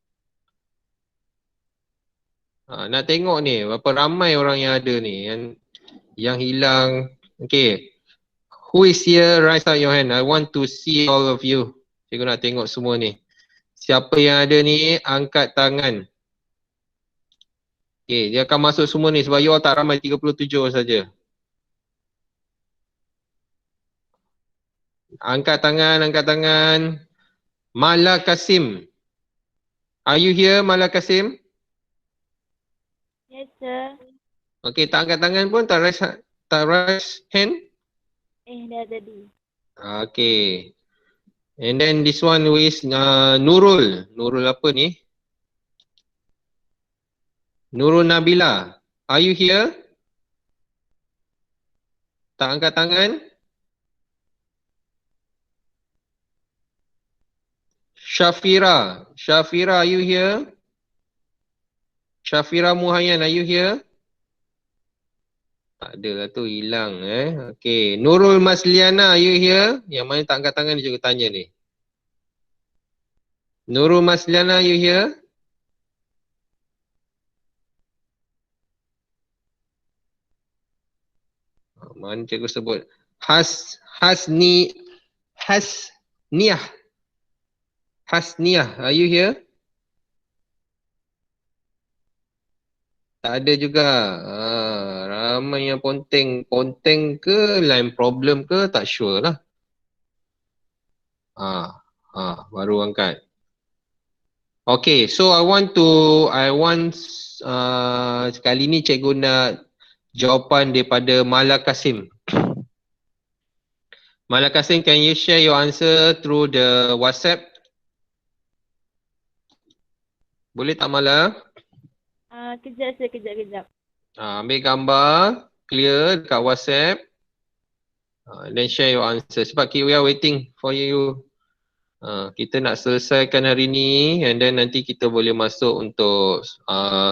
Speaker 1: Nak tengok ni, berapa ramai orang yang ada ni, yang hilang. Okay. Who is here, raise up your hand. I want to see all of you. Cikgu nak tengok semua ni. Siapa yang ada ni, angkat tangan. Okay, dia akan masuk semua ni sebab you all tak ramai, 37 saja. Angkat tangan, angkat tangan. Mala Kasim. Are you here, Mala Kasim?
Speaker 5: Yes, sir.
Speaker 1: Okay, tak angkat tangan pun, tak raise hand?
Speaker 5: Dah tadi.
Speaker 1: Okay. And then this one is Nurul. Nurul apa ni? Nurul Nabila. Are you here? Tak angkat tangan? Shafira. Shafira, are you here? Shafira Muhayyan, are you here? Tak ada lah tu, hilang Okay. Nurul Masliana, are you here? Yang mana tak angkat tangan, dia juga tanya ni. Nurul Masliana, are you here? Mana cikgu sebut? Hasniah. Hasniah, are you here? Tak ada juga. Ramai yang ponteng. Ponteng ke, line problem ke, tak sure lah. Baru angkat. Okay, so I want sekali ni cikgu nak jawapan daripada Mala Kasim. Mala Kasim, can you share your answer through the WhatsApp? Boleh tak Mala?
Speaker 5: Kejap, sir. Kejap.
Speaker 1: Ambil gambar, clear dekat WhatsApp. Then share your answer. Sebab we are waiting for you. Kita nak selesaikan hari ni and then nanti kita boleh masuk untuk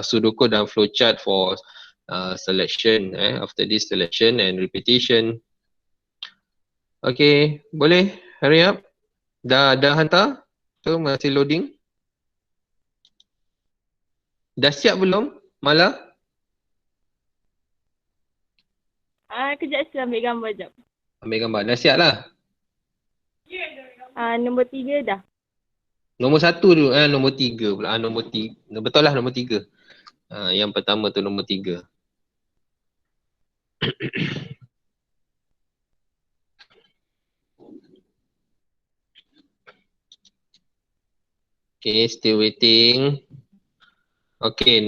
Speaker 1: pseudocode dan flowchart for selection. After this selection and repetition. Okay, boleh? Hurry up. Dah hantar? Tu masih loading. Dah siap belum? Mala?
Speaker 5: Kejap, sir. Ambil gambar jap.
Speaker 1: Ambil gambar. Dah siap lah?
Speaker 5: Nombor 3 dah.
Speaker 1: Nombor 1 dulu. Nombor 3 pula. Nombor 3. Betul lah nombor 3. Yang pertama tu nombor 3. Okay, still waiting. Okay,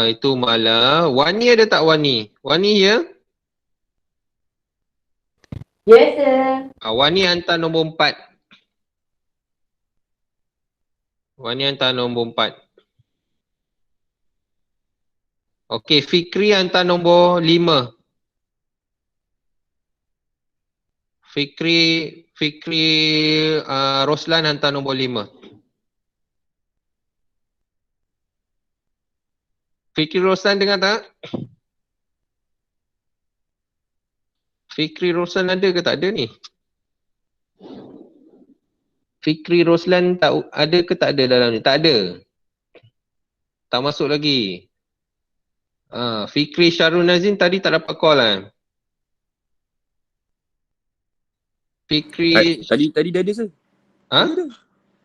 Speaker 1: itu Mala. Wani ada tak Wani? Wani ya?
Speaker 6: Yes, sir.
Speaker 1: Wani hantar nombor 4. Wani hantar nombor 4. Okey, Fikri hantar nombor 5. Fikri Roslan hantar nombor 5. Fikri Roslan dengar tak? Fikri Roslan ada ke tak ada ni? Fikri Roslan tak ada ke tak ada dalam ni? Tak ada. Tak masuk lagi. Fikri Syarul Nazim tadi tak dapat call lah. Fikri
Speaker 3: Tadi dah ada sir.
Speaker 1: Ha?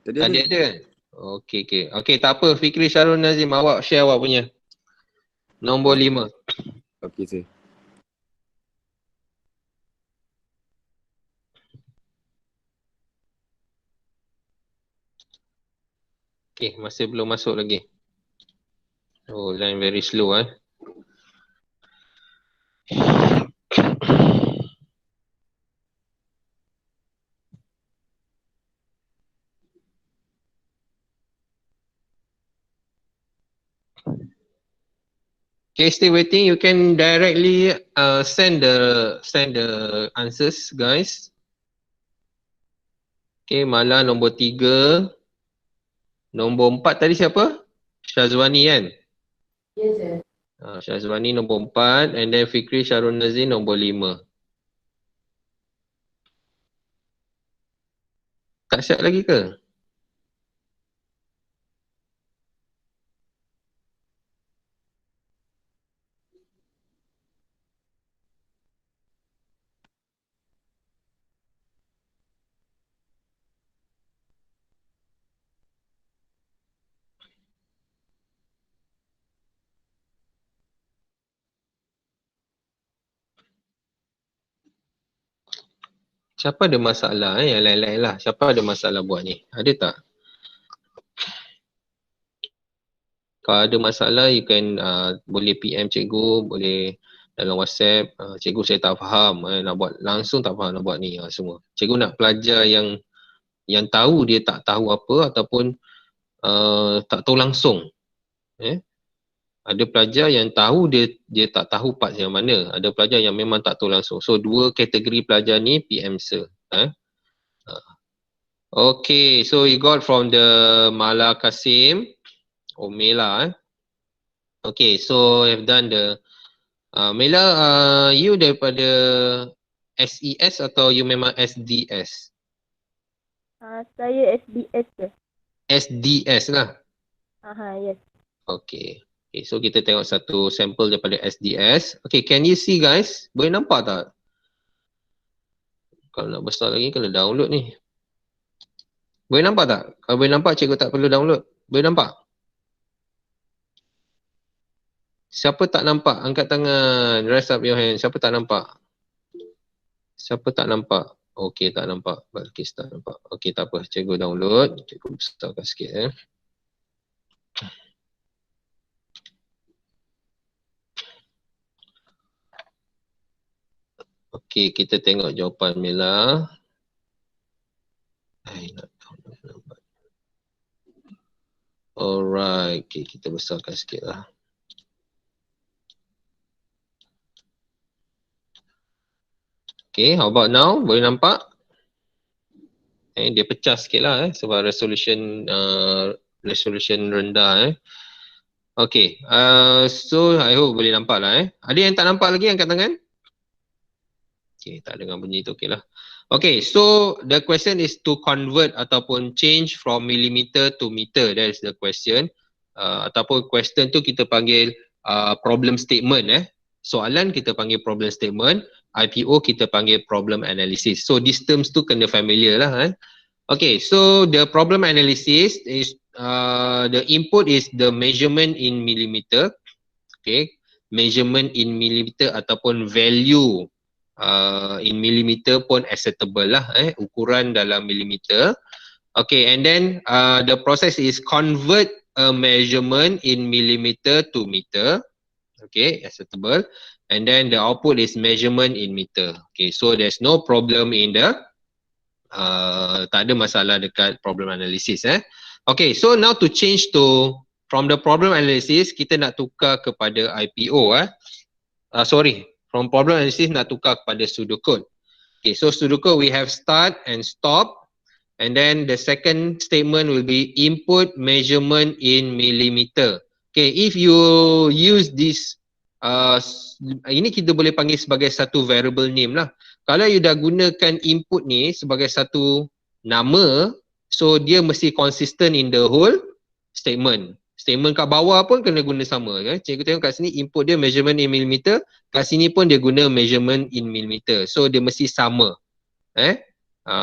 Speaker 3: Tadi
Speaker 1: Tadi ada. Okey, tak apa. Fikri Syarul Nazim, awak share awak punya. Nombor 5.
Speaker 3: Okey sir.
Speaker 1: Okey, masih belum masuk lagi. Oh, line very slow . Okay, stay waiting. You can directly send the answers, guys. Okay, Mala nombor 3. Nombor 4 tadi siapa? Syazwani kan?
Speaker 2: Yes, sir.
Speaker 1: Syazwani nombor 4 and then Fikri Syarul Nazim nombor 5. Tak siap lagi ke? Siapa ada masalah yang lain-lain lah. Siapa ada masalah buat ni? Ada tak? Kalau ada masalah, you can boleh PM cikgu, boleh dalam WhatsApp. Cikgu saya tak faham, nak buat langsung tak faham nak buat ni semua. Cikgu nak pelajar yang tahu dia tak tahu apa ataupun tak tahu langsung. Ada pelajar yang tahu dia tak tahu part yang mana. Ada pelajar yang memang tak tahu langsung. So, 2 kategori pelajar ni PM sir. Okay, so you got from the Mala Kasim. Mela. Okay, so I've done the Mela, you daripada SES atau you memang SDS?
Speaker 5: Saya SDS je.
Speaker 1: SDS lah.
Speaker 5: Yes.
Speaker 1: Okay. Okay, so kita tengok satu sampel daripada SDS. Okay, can you see guys? Boleh nampak tak? Kalau nak besar lagi, kena download ni. Boleh nampak tak? Kalau boleh nampak, cikgu tak perlu download. Boleh nampak? Siapa tak nampak? Angkat tangan. Raise up your hand. Siapa tak nampak? Siapa tak nampak? Okay, tak nampak. Balkis tak nampak. Okay, tak apa. Cikgu download. Cikgu besarkan sikit. Okay, kita tengok jawapan Mela. Alright, okay, kita besarkan sikit lah. Okay, how about now? Boleh nampak? Dia pecah sikit lah sebab resolution rendah. Okay, so I hope boleh nampak lah. Ada yang tak nampak lagi angkat tangan? Okay, tak dengar bunyi tu, okay lah. Okay, so the question is to convert ataupun change from millimeter to meter. That is the question. Ataupun question tu kita panggil problem statement. Soalan kita panggil problem statement. IPO kita panggil problem analysis. So these terms tu kena familiar lah. Okay, so the problem analysis is the input is the measurement in millimeter. Okay, measurement in millimeter ataupun value in millimeter pun acceptable lah, ukuran dalam millimeter. Okay, and then the process is convert a measurement in millimeter to meter. Okay, acceptable. And then the output is measurement in meter. Okay, so there's no problem in the tak ada masalah dekat problem analysis. Okay, so now to change to from the problem analysis, kita nak tukar kepada IPO. From problem analysis nak tukar kepada pseudocode. Okay, so pseudocode we have start and stop, and then the second statement will be input measurement in millimeter. Okay, if you use this, ini kita boleh panggil sebagai satu variable name lah. Kalau you dah gunakan input ni sebagai satu nama, so dia mesti consistent in the whole statement. Statement kat bawah pun kena guna sama. Cikgu tengok kat sini input dia measurement in millimeter, kat sini pun dia guna measurement in millimeter. So dia mesti sama.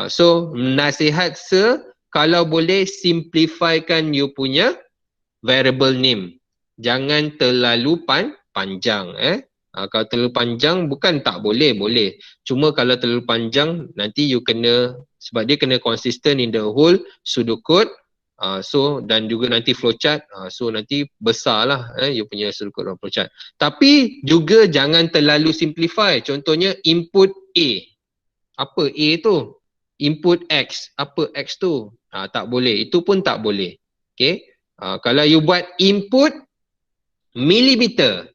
Speaker 1: So nasihat kalau boleh simplifykan you punya variable name. Jangan terlalu panjang. Kalau terlalu panjang bukan tak boleh, boleh. Cuma kalau terlalu panjang nanti you kena, sebab dia kena consistent in the whole pseudocode. So dan juga nanti flowchart, so nanti besar lah you punya pseudocode dan flowchart. Tapi juga jangan terlalu simplify. Contohnya input A. Apa A tu? Input X. Apa X tu? Tak boleh. Itu pun tak boleh. Okay. Kalau you buat input millimeter,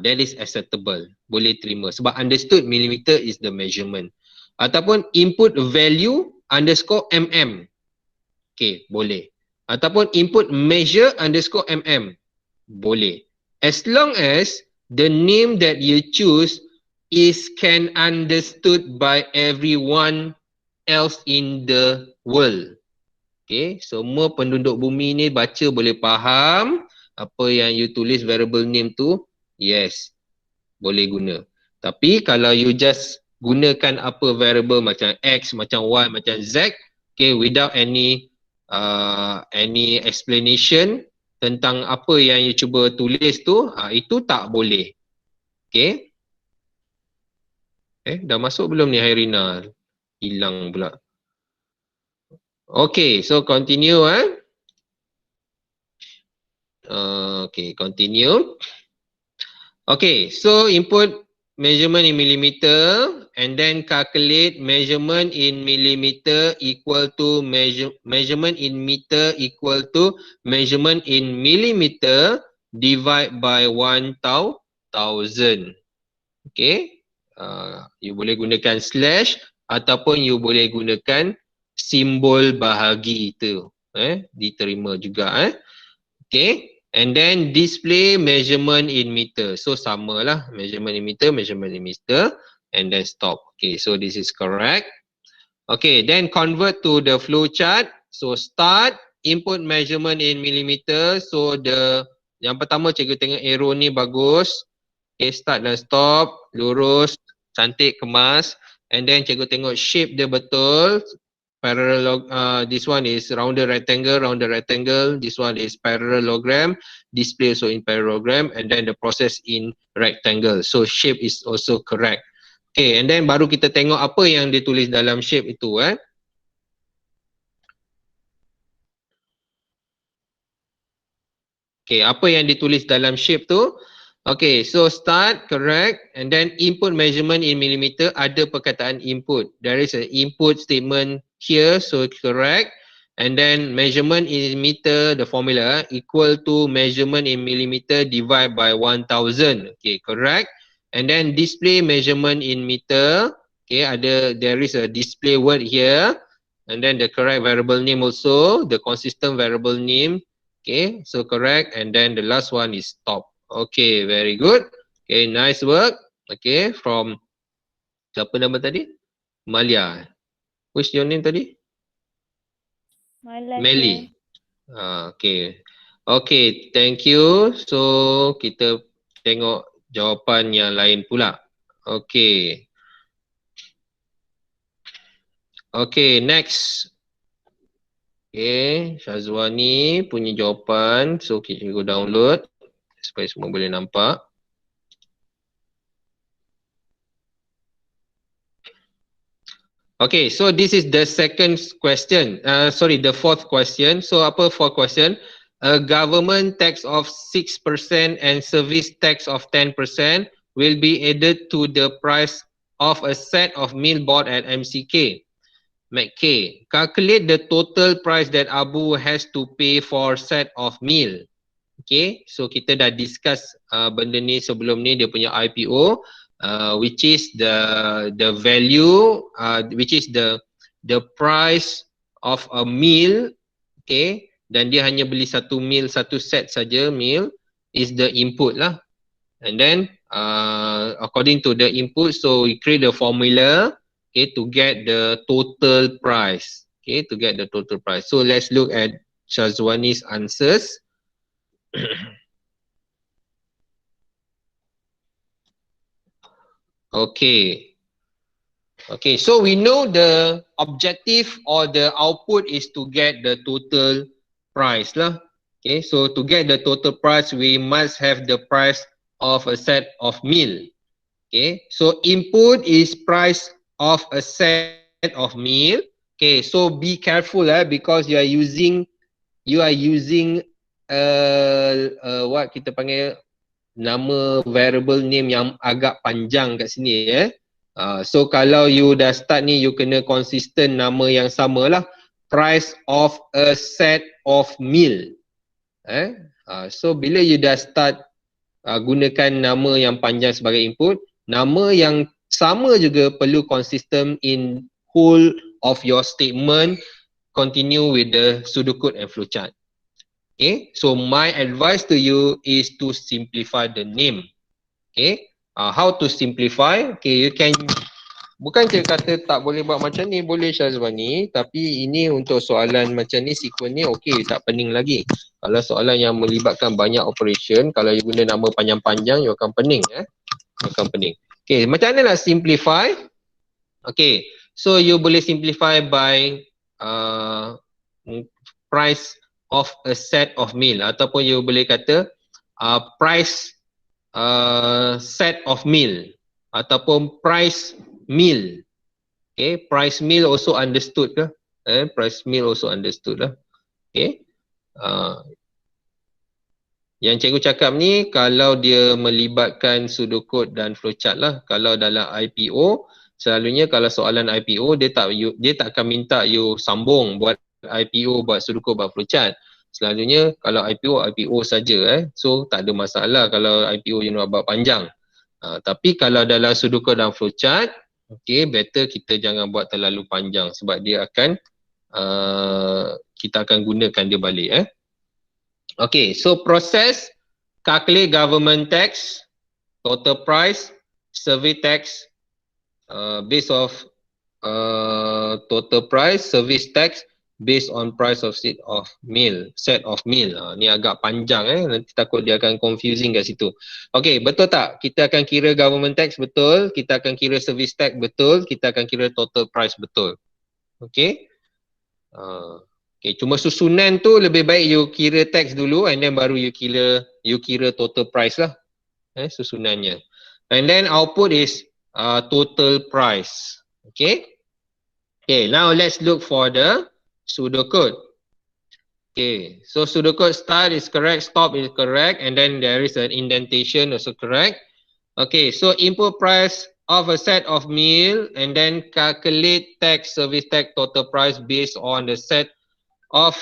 Speaker 1: that is acceptable. Boleh terima. Sebab understood millimeter is the measurement. Ataupun input value underscore mm. Okay, boleh. Ataupun input measure underscore mm. Boleh. As long as the name that you choose is can understood by everyone else in the world. Okay, semua penduduk bumi ni baca boleh faham apa yang you tulis variable name tu. Yes, boleh guna. Tapi kalau you just gunakan apa variable macam X, macam Y, macam Z, okay, without any explanation tentang apa yang you cuba tulis tu, itu tak boleh. Okay. Dah masuk belum ni Hairina? Hilang pula. Okay, so continue. Okay, continue. Okay, so input measurement in millimeter and then calculate measurement in millimeter equal to measurement in meter equal to measurement in millimeter divide by 1000. Okay, you boleh gunakan slash ataupun you boleh gunakan simbol bahagi tu. Diterima juga. Okay. And then display measurement in meter. So sama lah, measurement in meter, and then stop. Okay, so this is correct. Okay, then convert to the flow chart. So start, input measurement in millimeter. So yang pertama cikgu tengok arrow ni bagus. Okay, start dan stop, lurus, cantik, kemas. And then cikgu tengok shape dia betul. Parallel, this one is rounded rectangle, this one is parallelogram, display also in parallelogram, and then the process in rectangle. So shape is also correct. Okay, and then baru kita tengok apa yang ditulis dalam shape itu. Okay, apa yang ditulis dalam shape tu? Okay, so start, correct, and then input measurement in millimeter, ada perkataan input. There is an input statement here, so correct. And then measurement in meter, the formula, equal to measurement in millimeter divided by 1000. Okay, correct. And then display measurement in meter. Okay, there is a display word here. And then the correct variable name also, the consistent variable name. Okay, so correct. And then the last one is stop. Okay, very good. Okay, nice work. Okay, from siapa nama tadi? Malia. What's your name tadi? Melly. Okay. Okay, thank you. So, kita tengok jawapan yang lain pula. Okay. Okay, next. Okay, Syazwani punya jawapan. So, kita go download supaya semua boleh nampak. Okay, so this is the second question. The fourth question. So apa fourth question? A government tax of 6% and service tax of 10% will be added to the price of a set of meal bought at MCK. McKay, calculate the total price that Abu has to pay for set of meal. Okay, so kita dah discuss benda ni sebelum ni, dia punya IPO, which is the value, which is the price of a meal. Okay, dan dia hanya beli satu meal, satu set saja meal is the input lah. And then according to the input, so we create a formula, okay, to get the total price. Okay, to get the total price. So let's look at Shazwani's answers. Okay. Okay, so we know the objective or the output is to get the total price lah. Okay, so to get the total price, we must have the price of a set of meal. Okay, so input is price of a set of meal. Okay, so be careful because you are using what kita panggil nama variable name yang agak panjang kat sini so kalau you dah start ni, you kena consistent nama yang sama lah, price of a set of meal. So bila you dah start gunakan nama yang panjang sebagai input, nama yang sama juga perlu consistent in whole of your statement, continue with the pseudocode and flowchart. Okay, so my advice to you is to simplify the name. Okay, how to simplify? Okay, you can, bukan saya kata tak boleh buat macam ni, boleh Syazwani, tapi ini untuk soalan macam ni, sequence ni okay, tak pening lagi. Kalau soalan yang melibatkan banyak operation, kalau you guna nama panjang-panjang, you akan pening akan pening. Okay, macam mana nak simplify? Okay, so you boleh simplify by price of a set of meal, ataupun you boleh kata price set of meal, ataupun price meal. Okay, price meal also understood ke? Price meal also understood lah. Okay, yang cikgu cakap ni kalau dia melibatkan pseudocode dan flowchart lah. Kalau dalam IPO, selalunya kalau soalan IPO, dia tak akan minta you sambung buat IPO, buat pseudocode, buat flowchart. Selalunya kalau IPO saja so tak ada masalah kalau IPO you nak buat panjang. Tapi kalau dalam pseudocode dan flowchart, okay, better kita jangan buat terlalu panjang sebab dia akan kita akan gunakan dia balik Okay, so process, calculate government tax, total price, survey tax, based of total price, service tax based on price of set of meal. Ni agak panjang nanti takut dia akan confusing kat situ. Okay, betul tak? Kita akan kira government tax betul, kita akan kira service tax betul, kita akan kira total price betul. Okay. Okay, cuma susunan tu lebih baik you kira tax dulu and then baru you kira total price lah. Susunannya. And then output is total price. Okay. Okay, now let's look for the pseudocode. Okay, so pseudocode start is correct, stop is correct, and then there is an indentation also correct. Okay, so input price of a set of meal and then calculate tax, service tax, total price based on the set of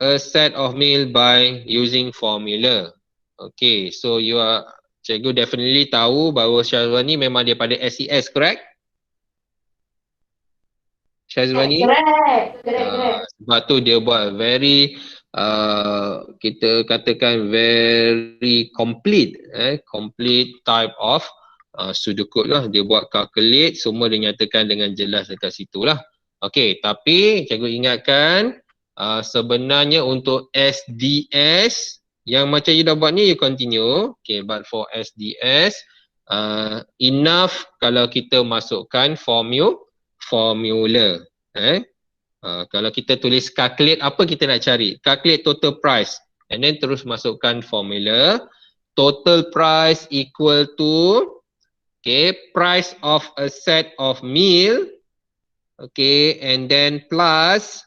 Speaker 1: a set of meal by using formula. Okay, so you are, cikgu definitely tahu bahawa Syazwani memang daripada SES, correct? Syazwani? Correct. Sebab tu dia buat very kita katakan very complete complete type of pseudocode lah. Dia buat calculate, semua dia nyatakan dengan jelas dekat situ lah. Okay, tapi cikgu ingatkan sebenarnya untuk SDS yang macam you dah buat ni, you continue. Okay, but for SDS enough kalau kita masukkan formula. Kalau kita tulis calculate, apa kita nak cari? Calculate total price and then terus masukkan formula. Total price equal to price of a set of meal, and then plus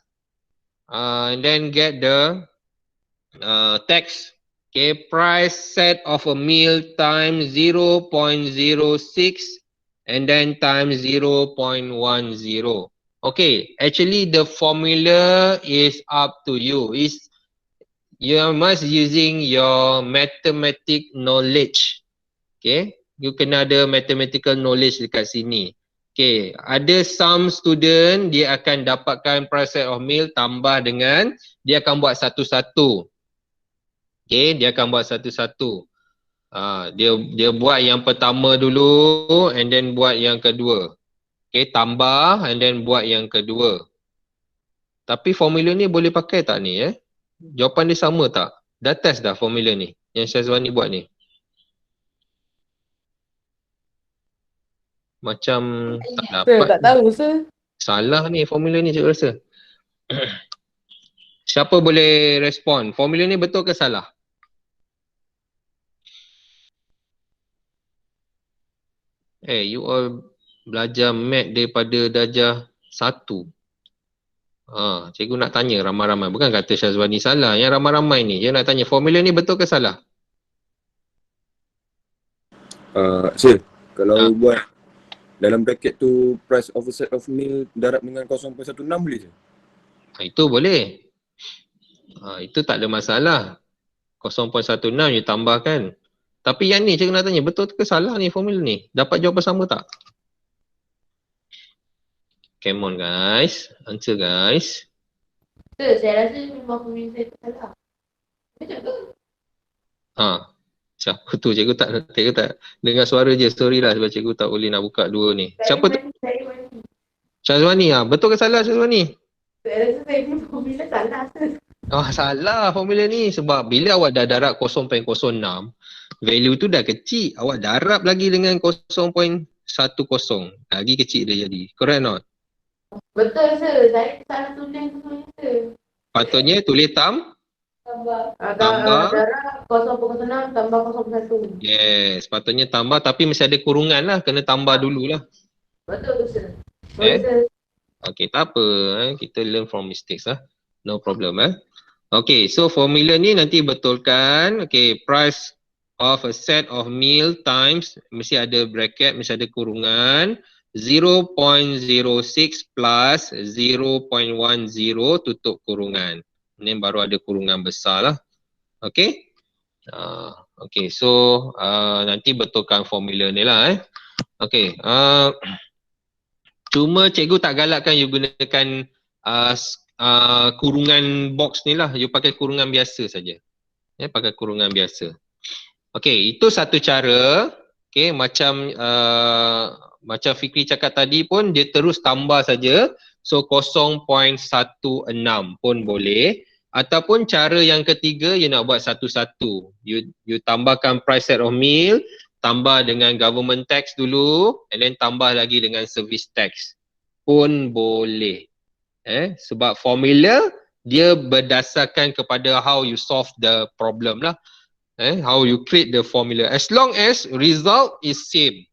Speaker 1: and then get the tax. Price set of a meal times 0.06 and then times 0.10. Okay, actually the formula is up to you. You must using your mathematic knowledge. Okay, you kena ada mathematical knowledge dekat sini. Okay, ada some student dia akan dapatkan price set of meal tambah dengan dia akan buat satu-satu. Okay, dia akan buat satu-satu. Dia buat yang pertama dulu and then buat yang kedua. Okay, tambah and then buat yang kedua. Tapi formula ni boleh pakai tak ni Jawapan dia sama tak? Dah test dah formula ni yang Syazwani buat ni. Macam tak dapat.
Speaker 6: Tak tahu sir.
Speaker 1: Salah ni formula ni cikgu rasa. Siapa boleh respon? Formula ni betul ke salah? You all belajar math daripada darjah 1. Cikgu nak tanya ramai-ramai. Bukan kata Syazwani salah. Yang ramai-ramai ni. Dia nak tanya formula ni betul ke salah?
Speaker 3: Sir, kalau buat dalam bracket tu price of a set of meal darab dengan 0.16 boleh je?
Speaker 1: Itu boleh. Itu tak ada masalah. 0.16 you tambahkan. Tapi yang ni cikgu nak tanya, betul ke salah ni formula ni? Dapat jawapan sama tak? Come on guys. Answer guys.
Speaker 6: Sir, saya rasa memang formula saya tak salah. Betul ke?
Speaker 1: Siapa tu? Cikgu tak dengar suara je. Sorry lah sebab cikgu tak boleh nak buka dua ni. Siapa tu? Syazwani. Betul ke salah Syazwani?
Speaker 6: Saya rasa saya punya formula salah sir.
Speaker 1: Salah formula ni sebab bila awak dah darab 0.06 value tu dah kecil. Awak darab lagi dengan 0.10 lagi kecil dia jadi. Correct not?
Speaker 6: Betul sir, saya salah tulis tu sir.
Speaker 1: Patutnya tulis tambah.
Speaker 6: Darab 0.06 tambah 0.1.
Speaker 1: Yes, patutnya tambah tapi mesti ada kurungan lah. Kena tambah dululah.
Speaker 6: Betul tu sir. Betul sir.
Speaker 1: Okay, tak apa. Kita learn from mistakes lah. No problem Okay, so formula ni nanti betulkan. Okay, price of a set of meal times mesti ada bracket, mesti ada kurungan. 0.06 plus 0.10 tutup kurungan. Ini baru ada kurungan besar lah. Okay. Okay, so nanti betulkan formula ni lah Okay. Cuma cikgu tak galakkan you gunakan kurungan box ni lah. You pakai kurungan biasa saja. Pakai kurungan biasa. Okay, itu satu cara. Okay, macam Fikri cakap tadi pun dia terus tambah saja. So 0.16 pun boleh. Ataupun cara yang ketiga you nak buat satu-satu. You tambahkan price set of meal, tambah dengan government tax dulu and then tambah lagi dengan service tax pun boleh. Sebab formula dia berdasarkan kepada how you solve the problem lah. How you create the formula. As long as result is same.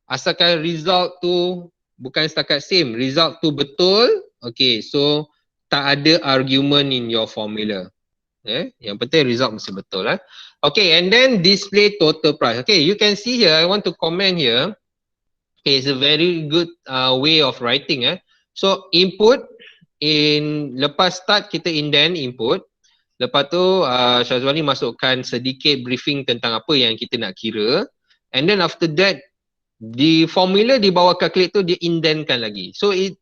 Speaker 1: Asalkan result tu bukan setakat same, result tu betul, okay, so tak ada argument in your formula. Yang penting result mesti betul Okay, and then display total price. Okay, you can see here, I want to comment here. Okay, it's a very good way of writing So input, lepas start kita indent input. Lepas tu Syazwani masukkan sedikit briefing tentang apa yang kita nak kira. And then after that, di formula di bawah calculate tu dia indentkan lagi. So it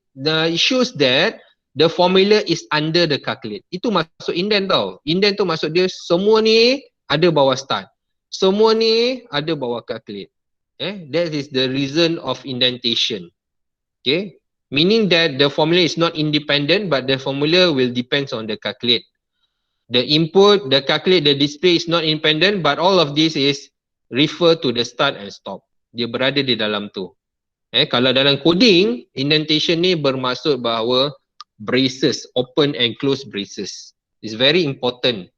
Speaker 1: shows that the formula is under the calculate. Itu masuk indent tau. Indent tu maksud dia semua ni ada bawah start. Semua ni ada bawah calculate. That is the reason of indentation. Okay. Meaning that the formula is not independent but the formula will depends on the calculate. The input, the calculate, the display is not independent but all of this is refer to the start and stop. Dia berada di dalam tu. Kalau dalam coding, indentation ni bermaksud bahawa braces, open and close braces. It's very important.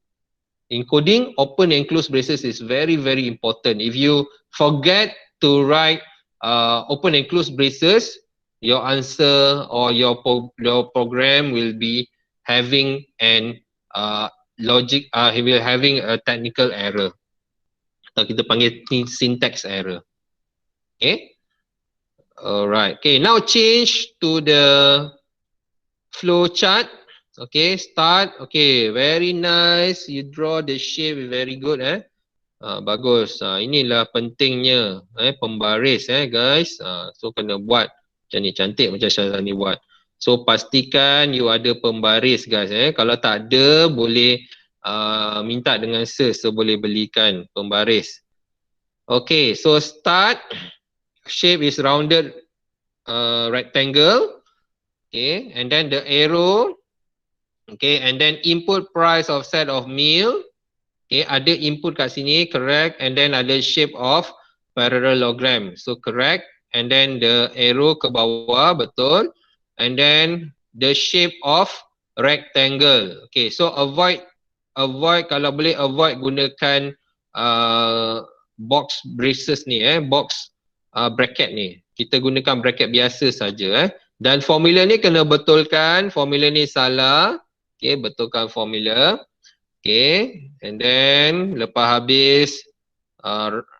Speaker 1: In coding, open and close braces is very, very important. If you forget to write open and close braces, your answer or your program will be having an having a technical error. Atau kita panggil syntax error. Okay. Alright. Okay, now change to the flow chart. Okay, start. Okay, very nice. You draw the shape very good bagus. Inilah pentingnya pembaris guys. So kena buat macam ni, cantik macam Syazani buat. So pastikan you ada pembaris guys Kalau tak ada boleh minta dengan search, so boleh belikan pembaris. Okay, so start. Shape is rounded rectangle. Okay, and then the arrow. Okay, and then input price of set of meal. Okay, ada input kat sini, correct. And then ada shape of parallelogram. So correct. And then the arrow ke bawah, betul. And then the shape of rectangle. Okay, so avoid kalau boleh avoid gunakan box braces ni box bracket ni. Kita gunakan bracket biasa saja Dan formula ni kena betulkan, formula ni salah. Okay, betulkan formula. Okay, and then lepas habis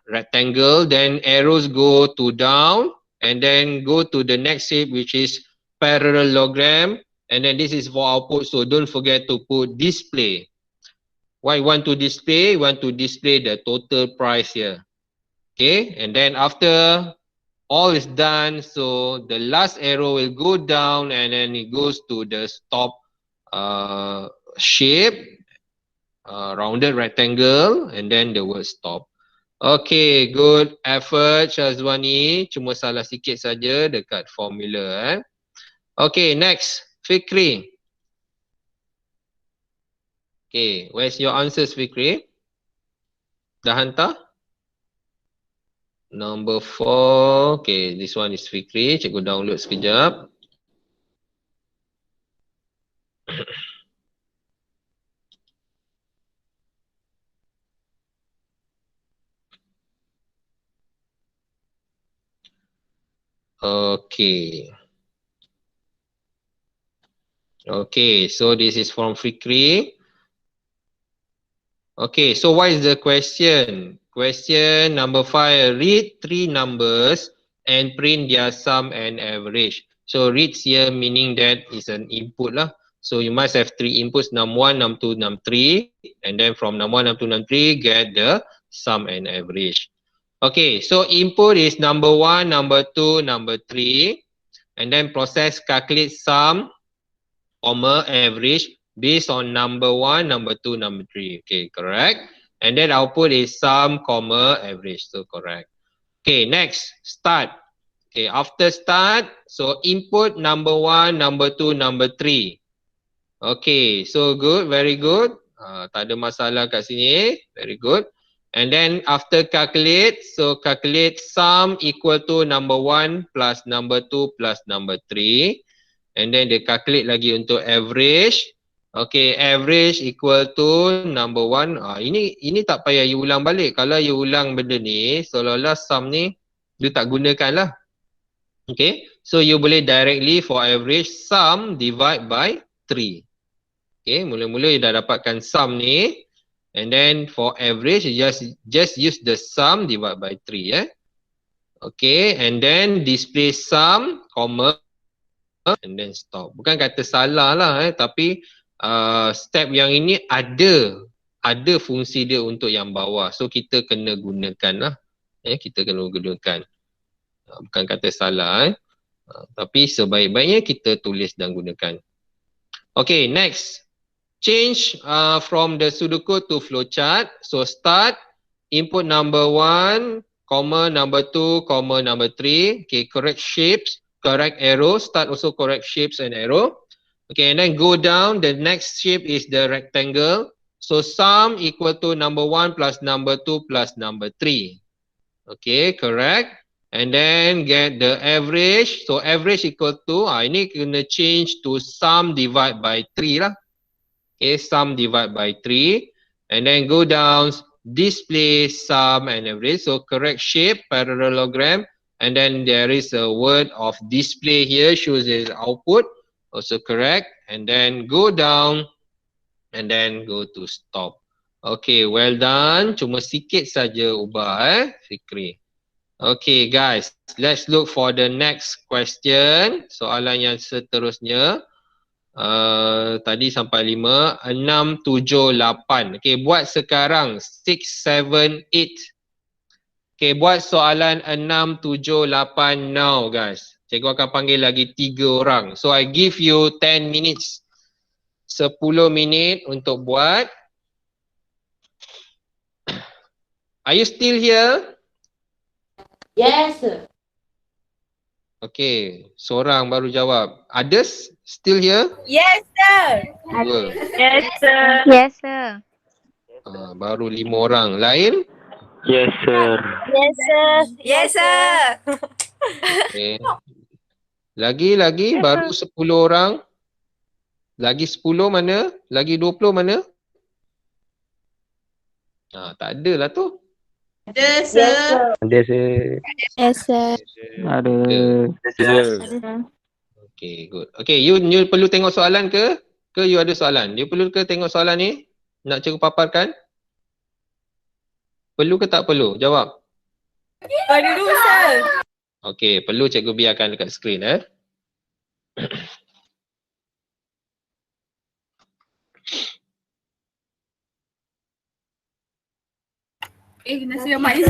Speaker 1: rectangle, then arrows go to down and then go to the next shape which is parallelogram, and then this is for output, so don't forget to put display. Why want to display? Want to display the total price here. Okay, and then after all is done, so the last arrow will go down and then it goes to the stop shape. Rounded rectangle and then the word stop. Okay, good effort Syazwani. Cuma salah sikit saja dekat formula Okay, next Fikri. Okay, where's your answers Fikri? Dah hantar? Number 4. Okay, this one is Fikri. Cikgu download sekejap. Okay. Okay, so this is from Fikri. Okay, so what is the question? Question number 5. Read 3 numbers and print their sum and average. So reads here meaning that is an input lah. So you must have 3 inputs, num1, num2, num3. And then from num1, num2, num3, get the sum and average. Okay, so input is number 1, number 2, number 3. And then process calculate sum, comma, average based on number 1, number 2, number 3. Okay, correct. And then output is sum, comma, average. So correct. Okay, next, start. Okay, after start, so input number 1, number 2, number 3. Okay, so good, very good. Tak ada masalah kat sini. Very good. And then after calculate, so calculate sum equal to number 1 plus number 2 plus number 3. And then dia calculate lagi untuk average. Okay, average equal to number 1. Ini tak payah you ulang balik. Kalau you ulang benda ni, seolah-olah sum ni you tak gunakan lah. Okay, so you boleh directly for average sum divide by 3. Okay, mula-mula you dah dapatkan sum ni. And then for average, you just use the sum divided by 3 Okay, and then display sum, comma, and then stop. Bukan kata salah lah tapi step yang ini ada fungsi dia untuk yang bawah. So kita kena gunakan lah. Kita kena gunakan. Bukan kata salah tapi sebaik-baiknya kita tulis dan gunakan. Okay, next. Change from the pseudocode to flowchart. So start, input number 1, comma number 2, comma number 3. Okay, correct shapes, correct arrow. Start also correct shapes and arrow. Okay, and then go down. The next shape is the rectangle. So sum equal to number 1 plus number 2 plus number 3. Okay, correct. And then get the average. So average equal to, ini kena change to sum divide by 3 lah. Okay, sum divide by 3. And then go down, display sum and average. So correct shape, parallelogram. And then there is a word of display here, shows as output. Also correct. And then go down and then go to stop. Okay, well done. Cuma sikit saja ubah Fikri. Okay guys, let's look for the next question. Soalan yang seterusnya. Tadi sampai 5, 6, 7, 8. Okay, buat sekarang 6, 7, 8. Okay, buat soalan 6, 7, 8 now guys. Cikgu akan panggil lagi 3 orang. So I give you 10 minutes. 10 minit untuk buat. Are you still here?
Speaker 6: Yes, sir.
Speaker 1: Okay, seorang baru jawab. Others still here?
Speaker 2: Yes, sir.
Speaker 1: 2.
Speaker 5: Yes, sir.
Speaker 7: Yes, sir.
Speaker 1: Baru 5 orang. Lain?
Speaker 8: Yes, sir.
Speaker 5: Yes, sir.
Speaker 2: Yes, sir.
Speaker 1: Okay. Lagi baru 10 orang. Lagi 10 mana? Lagi 20 mana? Tak ada lah tu.
Speaker 6: Ada, sir.
Speaker 8: Ada, sir.
Speaker 7: Yes, sir.
Speaker 8: Ada.
Speaker 1: Okay, good. Okay, you perlu tengok soalan ke? Ke you ada soalan? You perlu ke tengok soalan ni? Nak cikgu paparkan? Perlu ke tak perlu? Jawab.
Speaker 2: Perlu, sir.
Speaker 1: Okay, perlu cikgu biarkan dekat skrin
Speaker 2: Nasi lemak ni.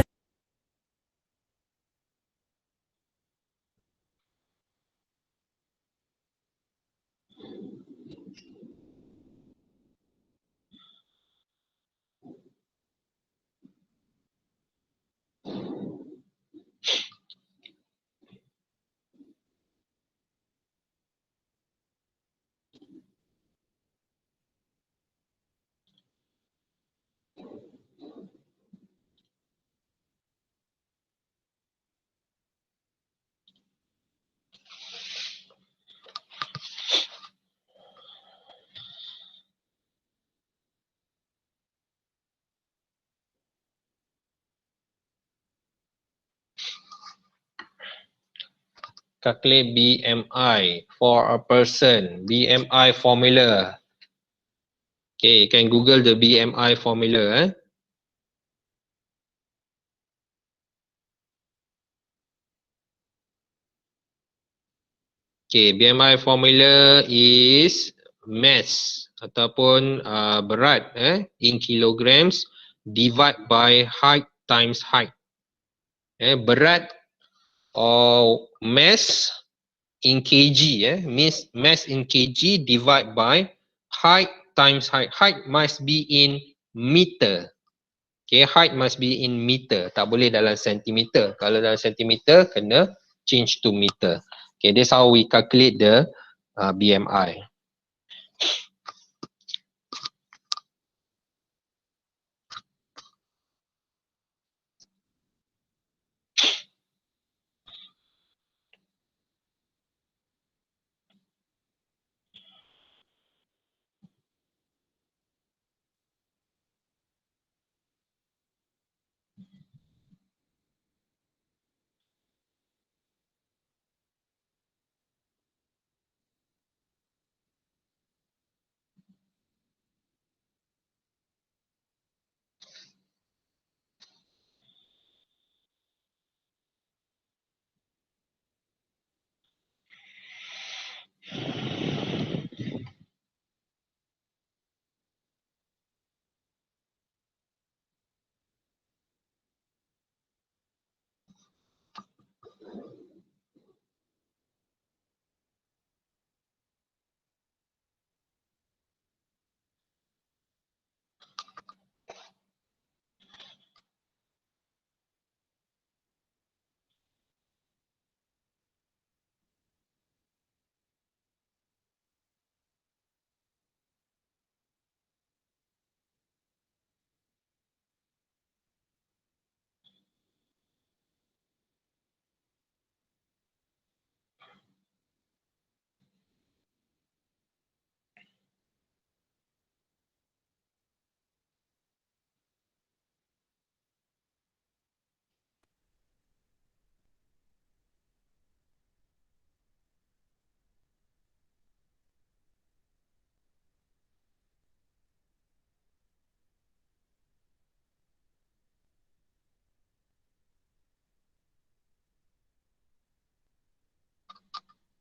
Speaker 1: Calculate BMI for a person. BMI formula. Okay, you can Google the BMI formula. Okay, BMI formula is mass ataupun berat in kilograms divide by height times height. Berat or mass in kg, means mass in kg divide by height times height. Height must be in meter. Okay, height must be in meter. Tak boleh dalam sentimeter. Kalau dalam sentimeter, kena change to meter. Okay, that's how we calculate the BMI.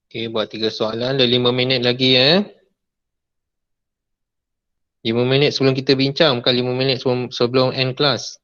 Speaker 1: Okay, buat 3 soalan. Ada 5 minit lagi 5 minit sebelum kita bincang, bukan 5 minit sebelum end kelas.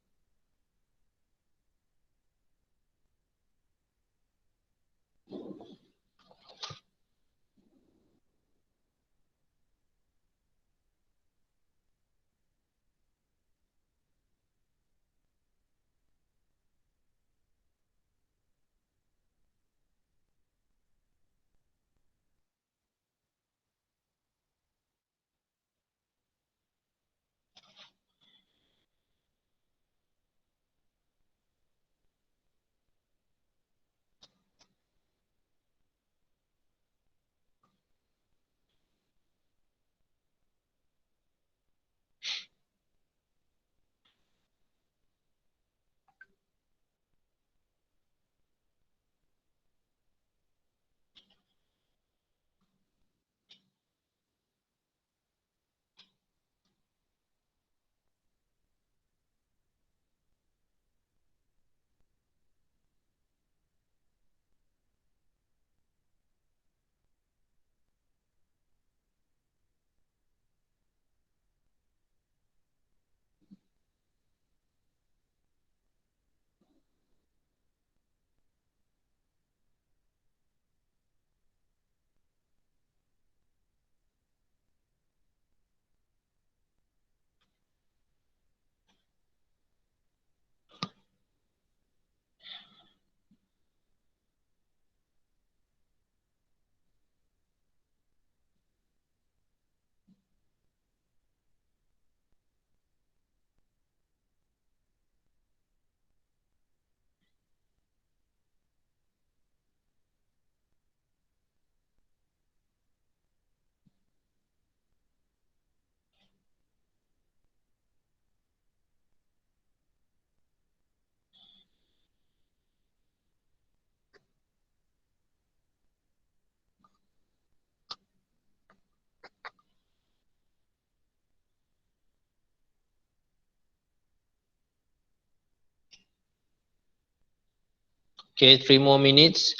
Speaker 1: Okay, 3 more minutes.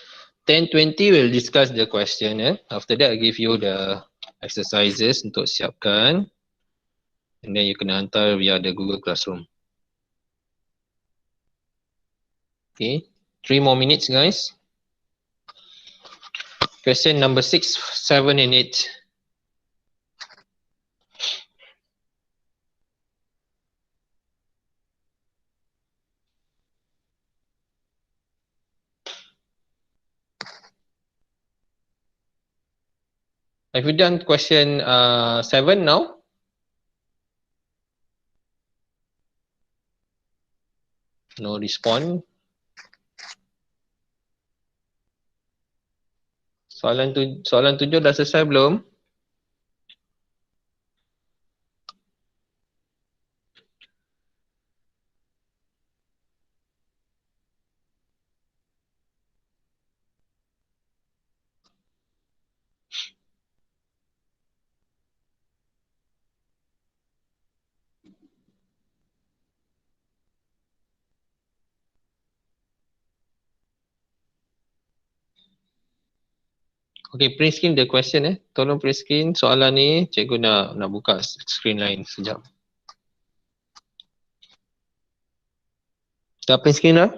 Speaker 1: 10:20 we'll discuss the question. After that, I give you the exercises untuk siapkan. And then you kena hantar via the Google Classroom. Okay, 3 more minutes guys. Question number 6, 7 and 8. Have you done question 7 now? No response. Soalan 7 dah selesai belum? Okay, print screen the question Tolong print screen soalan ni. Cikgu nak buka screen lain sekejap. Dah print screen dah?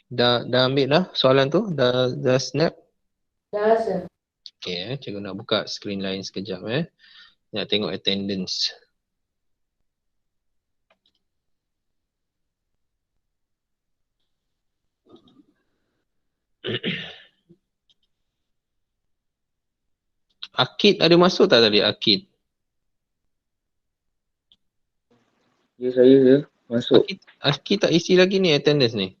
Speaker 1: Dah ambil dah soalan tu? Dah snap?
Speaker 6: Dah rasa.
Speaker 1: Okay, cikgu nak buka screen lain sekejap Nak tengok attendance. Akid ada masuk tak tadi? Akid.
Speaker 8: Ya, saya masuk.
Speaker 1: Akid tak isi lagi ni attendance ni.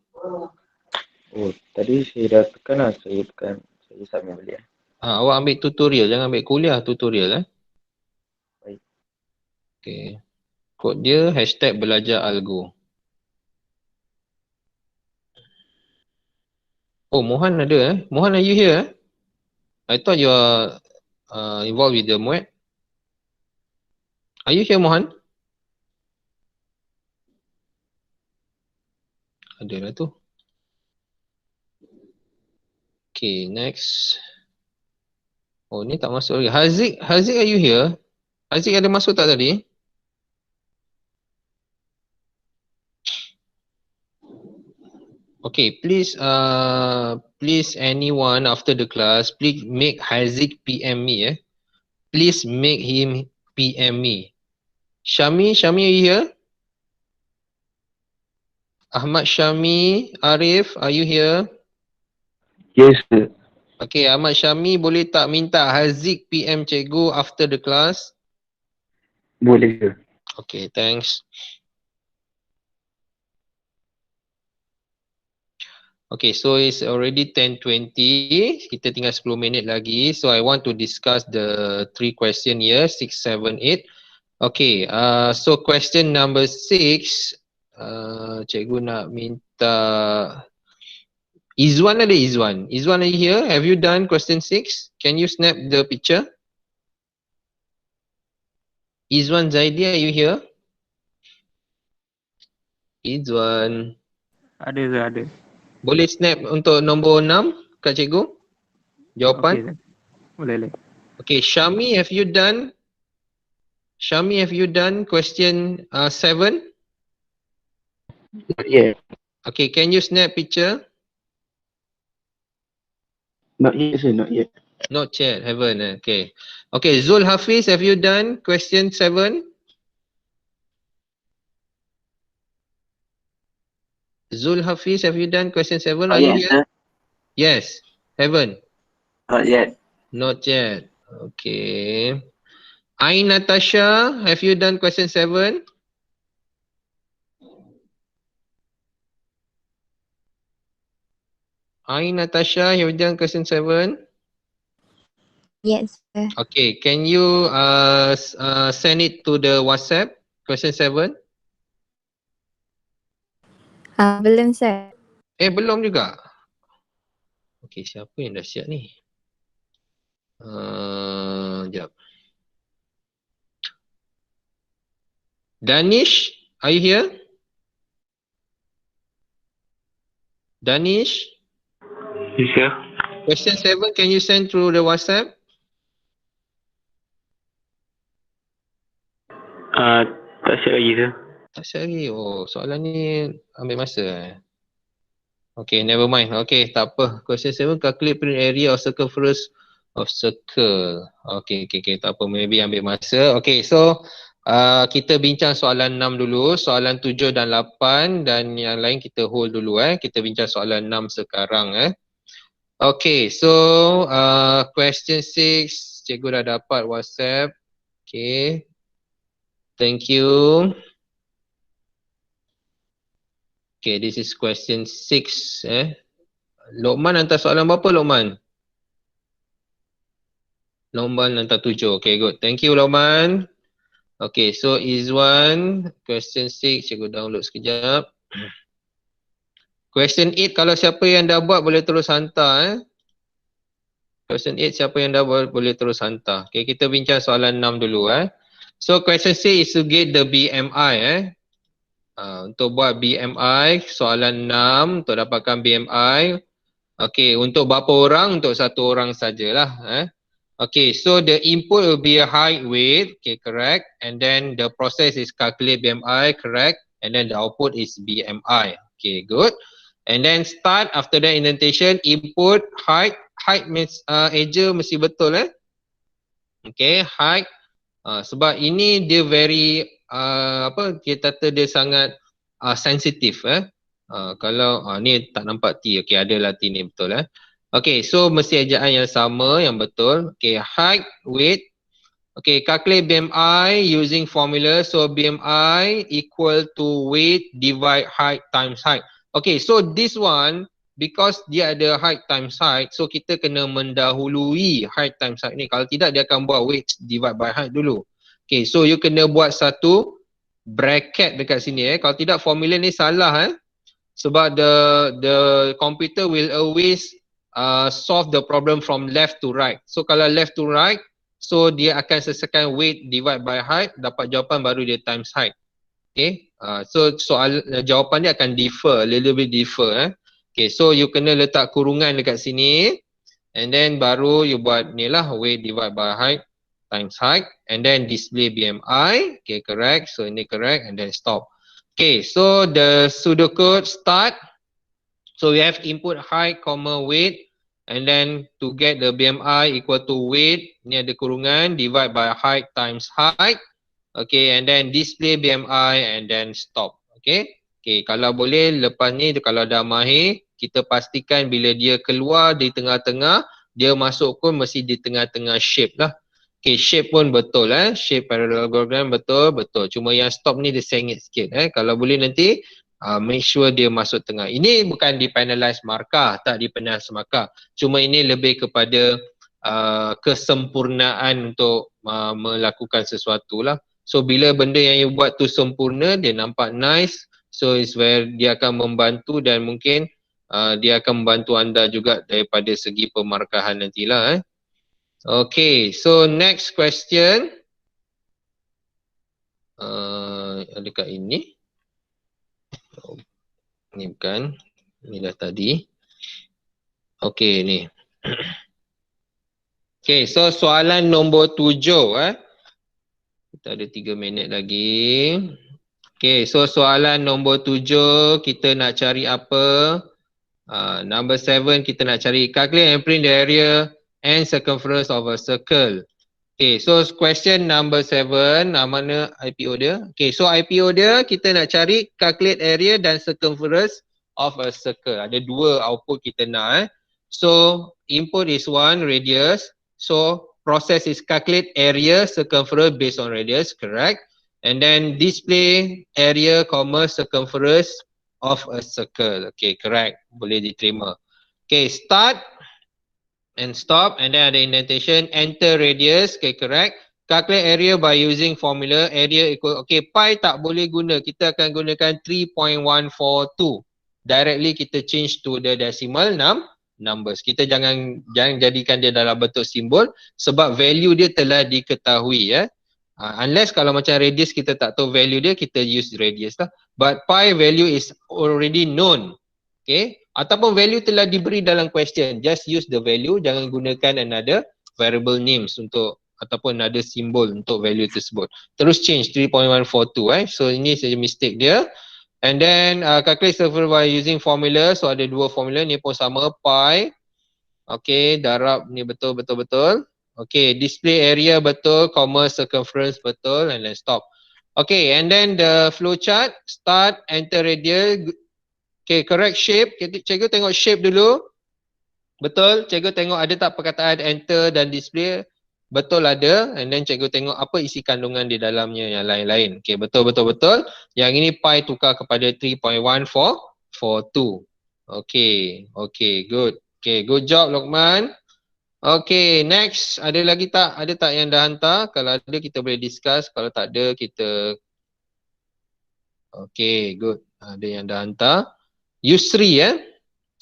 Speaker 8: Oh, tadi saya dah tekan lah. Saya submit balik.
Speaker 1: Awak ambil tutorial, jangan ambil kuliah, tutorial
Speaker 8: Baik.
Speaker 1: Okay. Kod dia #belajar algo. Oh, Mohan ada Mohan, are you here? I thought you are involved with the MUET. Are you here, Mohan? Ada lah tu. Okay, next. Oh, ni tak masuk lagi. Haziq, are you here? Haziq ada masuk tak tadi? Okay, please anyone after the class, please make Haziq PM me. Please make him PM me. Syami, are you here? Ahmad Syami, Arif, are you here?
Speaker 8: Yes, sir.
Speaker 1: Okay, Ahmad Syami boleh tak minta Haziq PM cikgu after the class?
Speaker 8: Boleh, sir.
Speaker 1: Okay, thanks. Okay, so it's already 10:20. Kita tinggal 10 minit lagi. So I want to discuss the 3 question here, 6, 7, 8. Okay, so question number 6. Cikgu nak minta Izwan ada Izwan. Izwan, are you here? Have you done question 6? Can you snap the picture? Izwan Zaidi, are you here? Izwan.
Speaker 7: Ada, sir, ada.
Speaker 1: Boleh snap untuk nombor 6 kat cikgu? Jawapan?
Speaker 7: Okay, sir. Boleh.
Speaker 1: Okay, Syami, have you done? Syami, have you done question 7?
Speaker 8: Not yet.
Speaker 1: Okay, can you snap picture?
Speaker 8: Not yet, sir. Not yet.
Speaker 1: Not yet, haven't. Okay. Okay, Zul Hafiz, have you done question 7? Zul Hafiz, have you done question 7? Are you here?
Speaker 9: Sir.
Speaker 1: Yes, haven't.
Speaker 9: Not yet.
Speaker 1: Not yet. Okay. Ain Natasha, have you done question 7? Ain Natasha, have you done question 7?
Speaker 10: Yes, sir.
Speaker 1: Okay, can you send it to the WhatsApp, question 7?
Speaker 10: Belum, sir.
Speaker 1: Belum juga. Okay, siapa yang dah siap ni? Sekejap. Danish, are you here? Danish?
Speaker 9: Yes, sir.
Speaker 1: Question 7, can you send through the WhatsApp?
Speaker 9: Tak siap lagi, sir.
Speaker 1: Tak siap lagi. Oh, soalan ni ambil masa. Okay, never mind. Okay, tak apa. Question 7, calculate perimeter area of circumference of circle. Okay, tak apa. Maybe ambil masa. Okay, so kita bincang soalan 6 dulu. Soalan 7 dan 8 dan yang lain kita hold dulu. Kita bincang soalan 6 sekarang. Okay, so question 6. Cikgu dah dapat WhatsApp. Okay. Thank you. Okay, this is question 6. Lokman hantar soalan berapa, Lokman? Lokman hantar 7. Okay, good. Thank you, Lokman. Okay, so Izwan, question 6. Cikgu download sekejap. Question 8, kalau siapa yang dah buat boleh terus hantar. Question 8, siapa yang dah buat boleh terus hantar. Okay, kita bincang soalan 6 dulu. So, question 6 is to get the BMI. Untuk buat BMI, soalan 6 untuk dapatkan BMI. Okay, untuk berapa orang? Untuk satu orang sajalah. Okay, so the input will be a height, weight. Okay, correct. And then the process is calculate BMI, correct. And then the output is BMI. Okay, good. And then start after that indentation, input, height. Height means eja mesti betul. Okay, height. Sebab ini dia very kita kata dia sangat sensitif. Kalau ni tak nampak T, okay, adalah T ni betul. Okay, so mesti ejaan yang sama, yang betul. Okay, height, weight. Okay, calculate BMI using formula. So BMI equal to weight divide height times height. Okay, so this one because dia ada height times height, so kita kena mendahului height times height ni. Kalau tidak dia akan buat weight divide by height dulu. Okay, so you kena buat satu bracket dekat sini. Kalau tidak formula ni salah. Sebab the computer will always solve the problem from left to right. So kalau left to right, so dia akan selesaikan weight divide by height, dapat jawapan baru dia times height. Okay, so soal jawapan dia akan differ, a little bit differ. Okay, so you kena letak kurungan dekat sini. And then baru you buat ni lah, weight divide by height times height. And then display BMI. Okay, correct. So ini correct and then stop. Okay, so the pseudocode start. So we have input height, comma weight. And then to get the BMI equal to weight, ni ada kurungan, divide by height times height. Okay, and then display BMI and then stop. Okay, okay, kalau boleh lepas ni kalau dah mahir, kita pastikan bila dia keluar di tengah-tengah, dia masuk pun mesti di tengah-tengah shape lah. Okay, shape pun betul shape parallelogram betul. Cuma yang stop ni dia sengit sikit Kalau boleh nanti make sure dia masuk tengah. Ini bukan di penalize markah, tak di penalize markah. Cuma ini lebih kepada kesempurnaan untuk melakukan sesuatu lah. So bila benda yang you buat tu sempurna, dia nampak nice. So it's where dia akan membantu dan mungkin dia akan membantu anda juga daripada segi pemarkahan nantilah Okay, so next question. Adakah ini? Ni bukan. Ni dah tadi. Okay, ni. Okay, so soalan nombor 7 Kita ada 3 minit lagi. Okay, so soalan nombor 7 kita nak cari apa? Number 7 kita nak cari calculate and print the area and circumference of a circle. Okay, so question number 7, mana IPO dia? Okay, so IPO dia kita nak cari calculate area dan circumference of a circle. Ada 2 output kita nak So input is 1 radius. So process is calculate area circumference based on radius, correct? And then display area, circumference of a circle. Okay, correct. Boleh diterima. Okay, start and stop and then ada indentation, enter radius, okay, correct. Calculate area by using formula, area equal, okay, pi tak boleh guna, kita akan gunakan 3.142. Directly kita change to the decimal numbers. Kita jangan jadikan dia dalam bentuk simbol sebab value dia telah diketahui Unless kalau macam radius kita tak tahu value dia, kita use radius lah. But pi value is already known. Okay. Ataupun value telah diberi dalam question. Just use the value. Jangan gunakan another variable names untuk ataupun another symbol untuk value tersebut. Terus change 3.142 So ini saja mistake dia. And then calculate circle by using formula. So ada 2 formula. Ni pun sama. Pi. Okay. Darab ni betul. Okay. Display area betul. Circumference betul. And then stop. Okay. And then the flow chart. Start. Enter radius. Okay, correct shape. Cikgu tengok shape dulu. Betul. Cikgu tengok ada tak perkataan enter dan display. Betul ada. And then cikgu tengok apa isi kandungan di dalamnya yang lain-lain. Okay, betul. Yang ini pi tukar kepada 3.1442. Okay, good. Okay, good job Lokman. Okay, next. Ada lagi tak? Ada tak yang dah hantar? Kalau ada kita boleh discuss. Kalau tak ada kita... Okay, good. Ada yang dah hantar. Yusri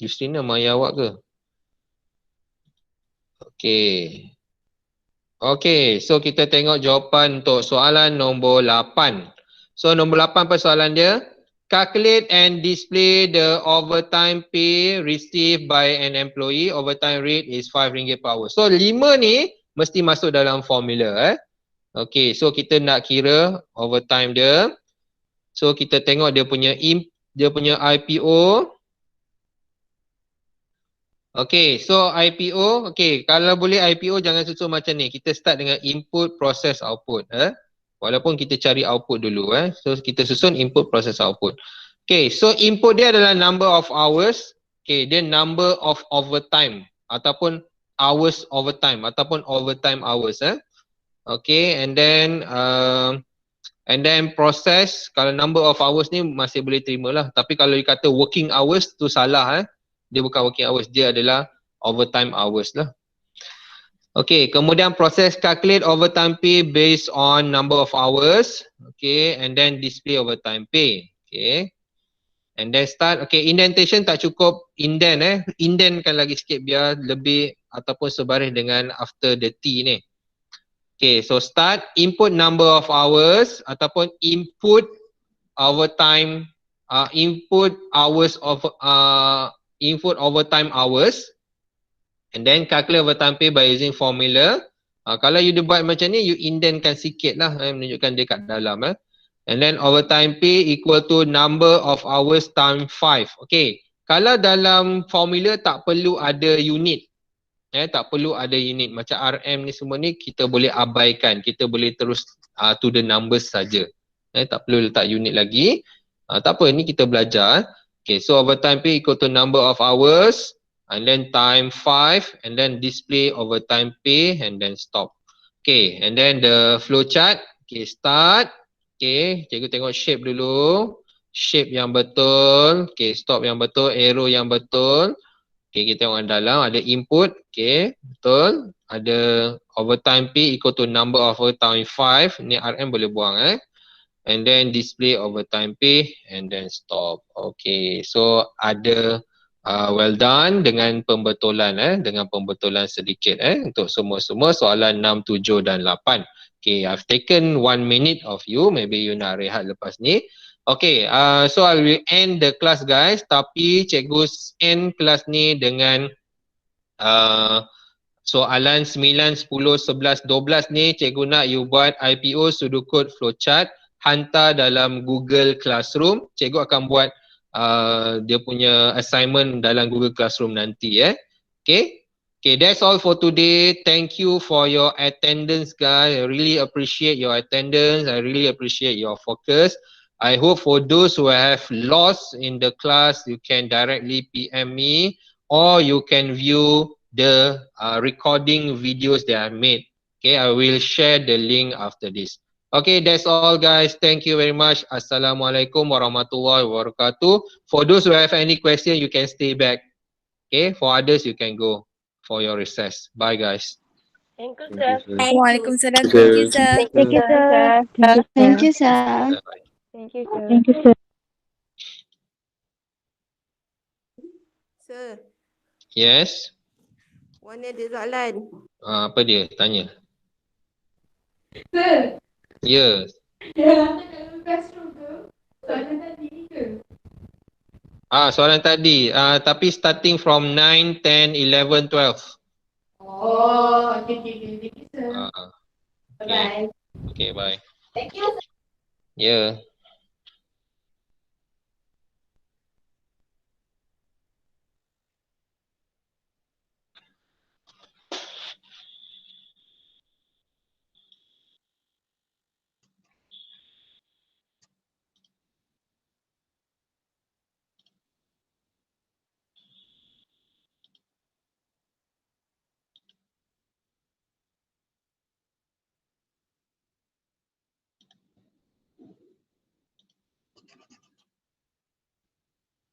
Speaker 1: Yusri nama ayah awak ke? Okay, so kita tengok jawapan untuk soalan nombor 8. So nombor 8 persoalan dia. Calculate and display the overtime pay received by an employee. Overtime rate is RM5 per hour. So 5 ni mesti masuk dalam formula Okay, so kita nak kira overtime dia. So kita tengok dia punya IPO. Okay, so IPO. Okay, kalau boleh IPO jangan susun macam ni. Kita start dengan input, process, output. Walaupun kita cari output dulu. So kita susun input, process, output. Okay, so input dia adalah number of hours. Okay, dia number of overtime. Ataupun hours overtime. Ataupun overtime hours. Okay, and then process, kalau number of hours ni masih boleh terima lah. Tapi kalau dikata working hours tu salah Dia bukan working hours, dia adalah overtime hours lah. Okay, kemudian proses calculate overtime pay based on number of hours. Okay, and then display overtime pay. Okay, and then start. Okay, indentation tak cukup indent Indentkan lagi sikit biar lebih ataupun sebaris dengan after the T ni. Okay, so start input number of hours ataupun input overtime, input hours of input overtime hours. And then calculate overtime pay by using formula. Kalau you buat macam ni, you indentkan sikit lah, menunjukkan dia kat dalam. And then overtime pay equal to number of hours times 5. Okay, kalau dalam formula tak perlu ada unit. Tak perlu ada unit. Macam RM ni semua ni kita boleh abaikan. Kita boleh terus to the numbers saja. Tak perlu letak unit lagi. Tak apa, ni kita belajar. Okay, so overtime pay equal to number of hours. And then time 5 and then display overtime pay and then stop. Okay, and then the flow chart. Okay, start. Okay, cikgu tengok shape dulu. Shape yang betul. Okay, stop yang betul. Arrow yang betul. Okay, kita tengok dalam ada input. Okay, betul. Ada overtime pay equal to number of overtime 5. Ni RM boleh buang And then display overtime pay and then stop. Okay, so ada well done dengan pembetulan dengan pembetulan sedikit untuk semua-semua soalan 6, 7 dan 8. Okay, I've taken 1 minute of you, maybe you nak rehat lepas ni. Okay, so I will end the class guys, tapi cikgu end kelas ni dengan soalan 9, 10, 11, 12 ni cikgu nak you buat IPO sudukut flowchart, hantar dalam Google Classroom. Cikgu akan buat dia punya assignment dalam Google Classroom nanti Okay. Okay, that's all for today. Thank you for your attendance guys. I really appreciate your attendance. I really appreciate your focus. I hope for those who have lost in the class, you can directly PM me or you can view the recording videos that I made. Okay, I will share the link after this. Okay, that's all guys. Thank you very much. Assalamualaikum warahmatullahi wabarakatuh. For those who have any question, you can stay back. Okay, for others, you can go for your recess. Bye guys.
Speaker 5: Thank you, sir.
Speaker 10: Waalaikumsalam. Thank you, sir.
Speaker 5: Thank you, sir.
Speaker 4: Thank you, sir.
Speaker 5: Thank you, sir.
Speaker 6: Thank you, sir.
Speaker 11: Sir,
Speaker 1: Yes.
Speaker 11: warna ada soalan.
Speaker 1: Apa dia? Tanya.
Speaker 6: Sir,
Speaker 1: Yes.
Speaker 6: yang dalam classroom tu, soalan tadi ni ke?
Speaker 1: Soalan tadi. Tapi starting from 9, 10, 11, 12.
Speaker 6: Oh, okay. Thank you, sir.
Speaker 1: Okay.
Speaker 6: Bye-bye.
Speaker 1: Okay, bye.
Speaker 6: Thank you, sir.
Speaker 1: Yeah.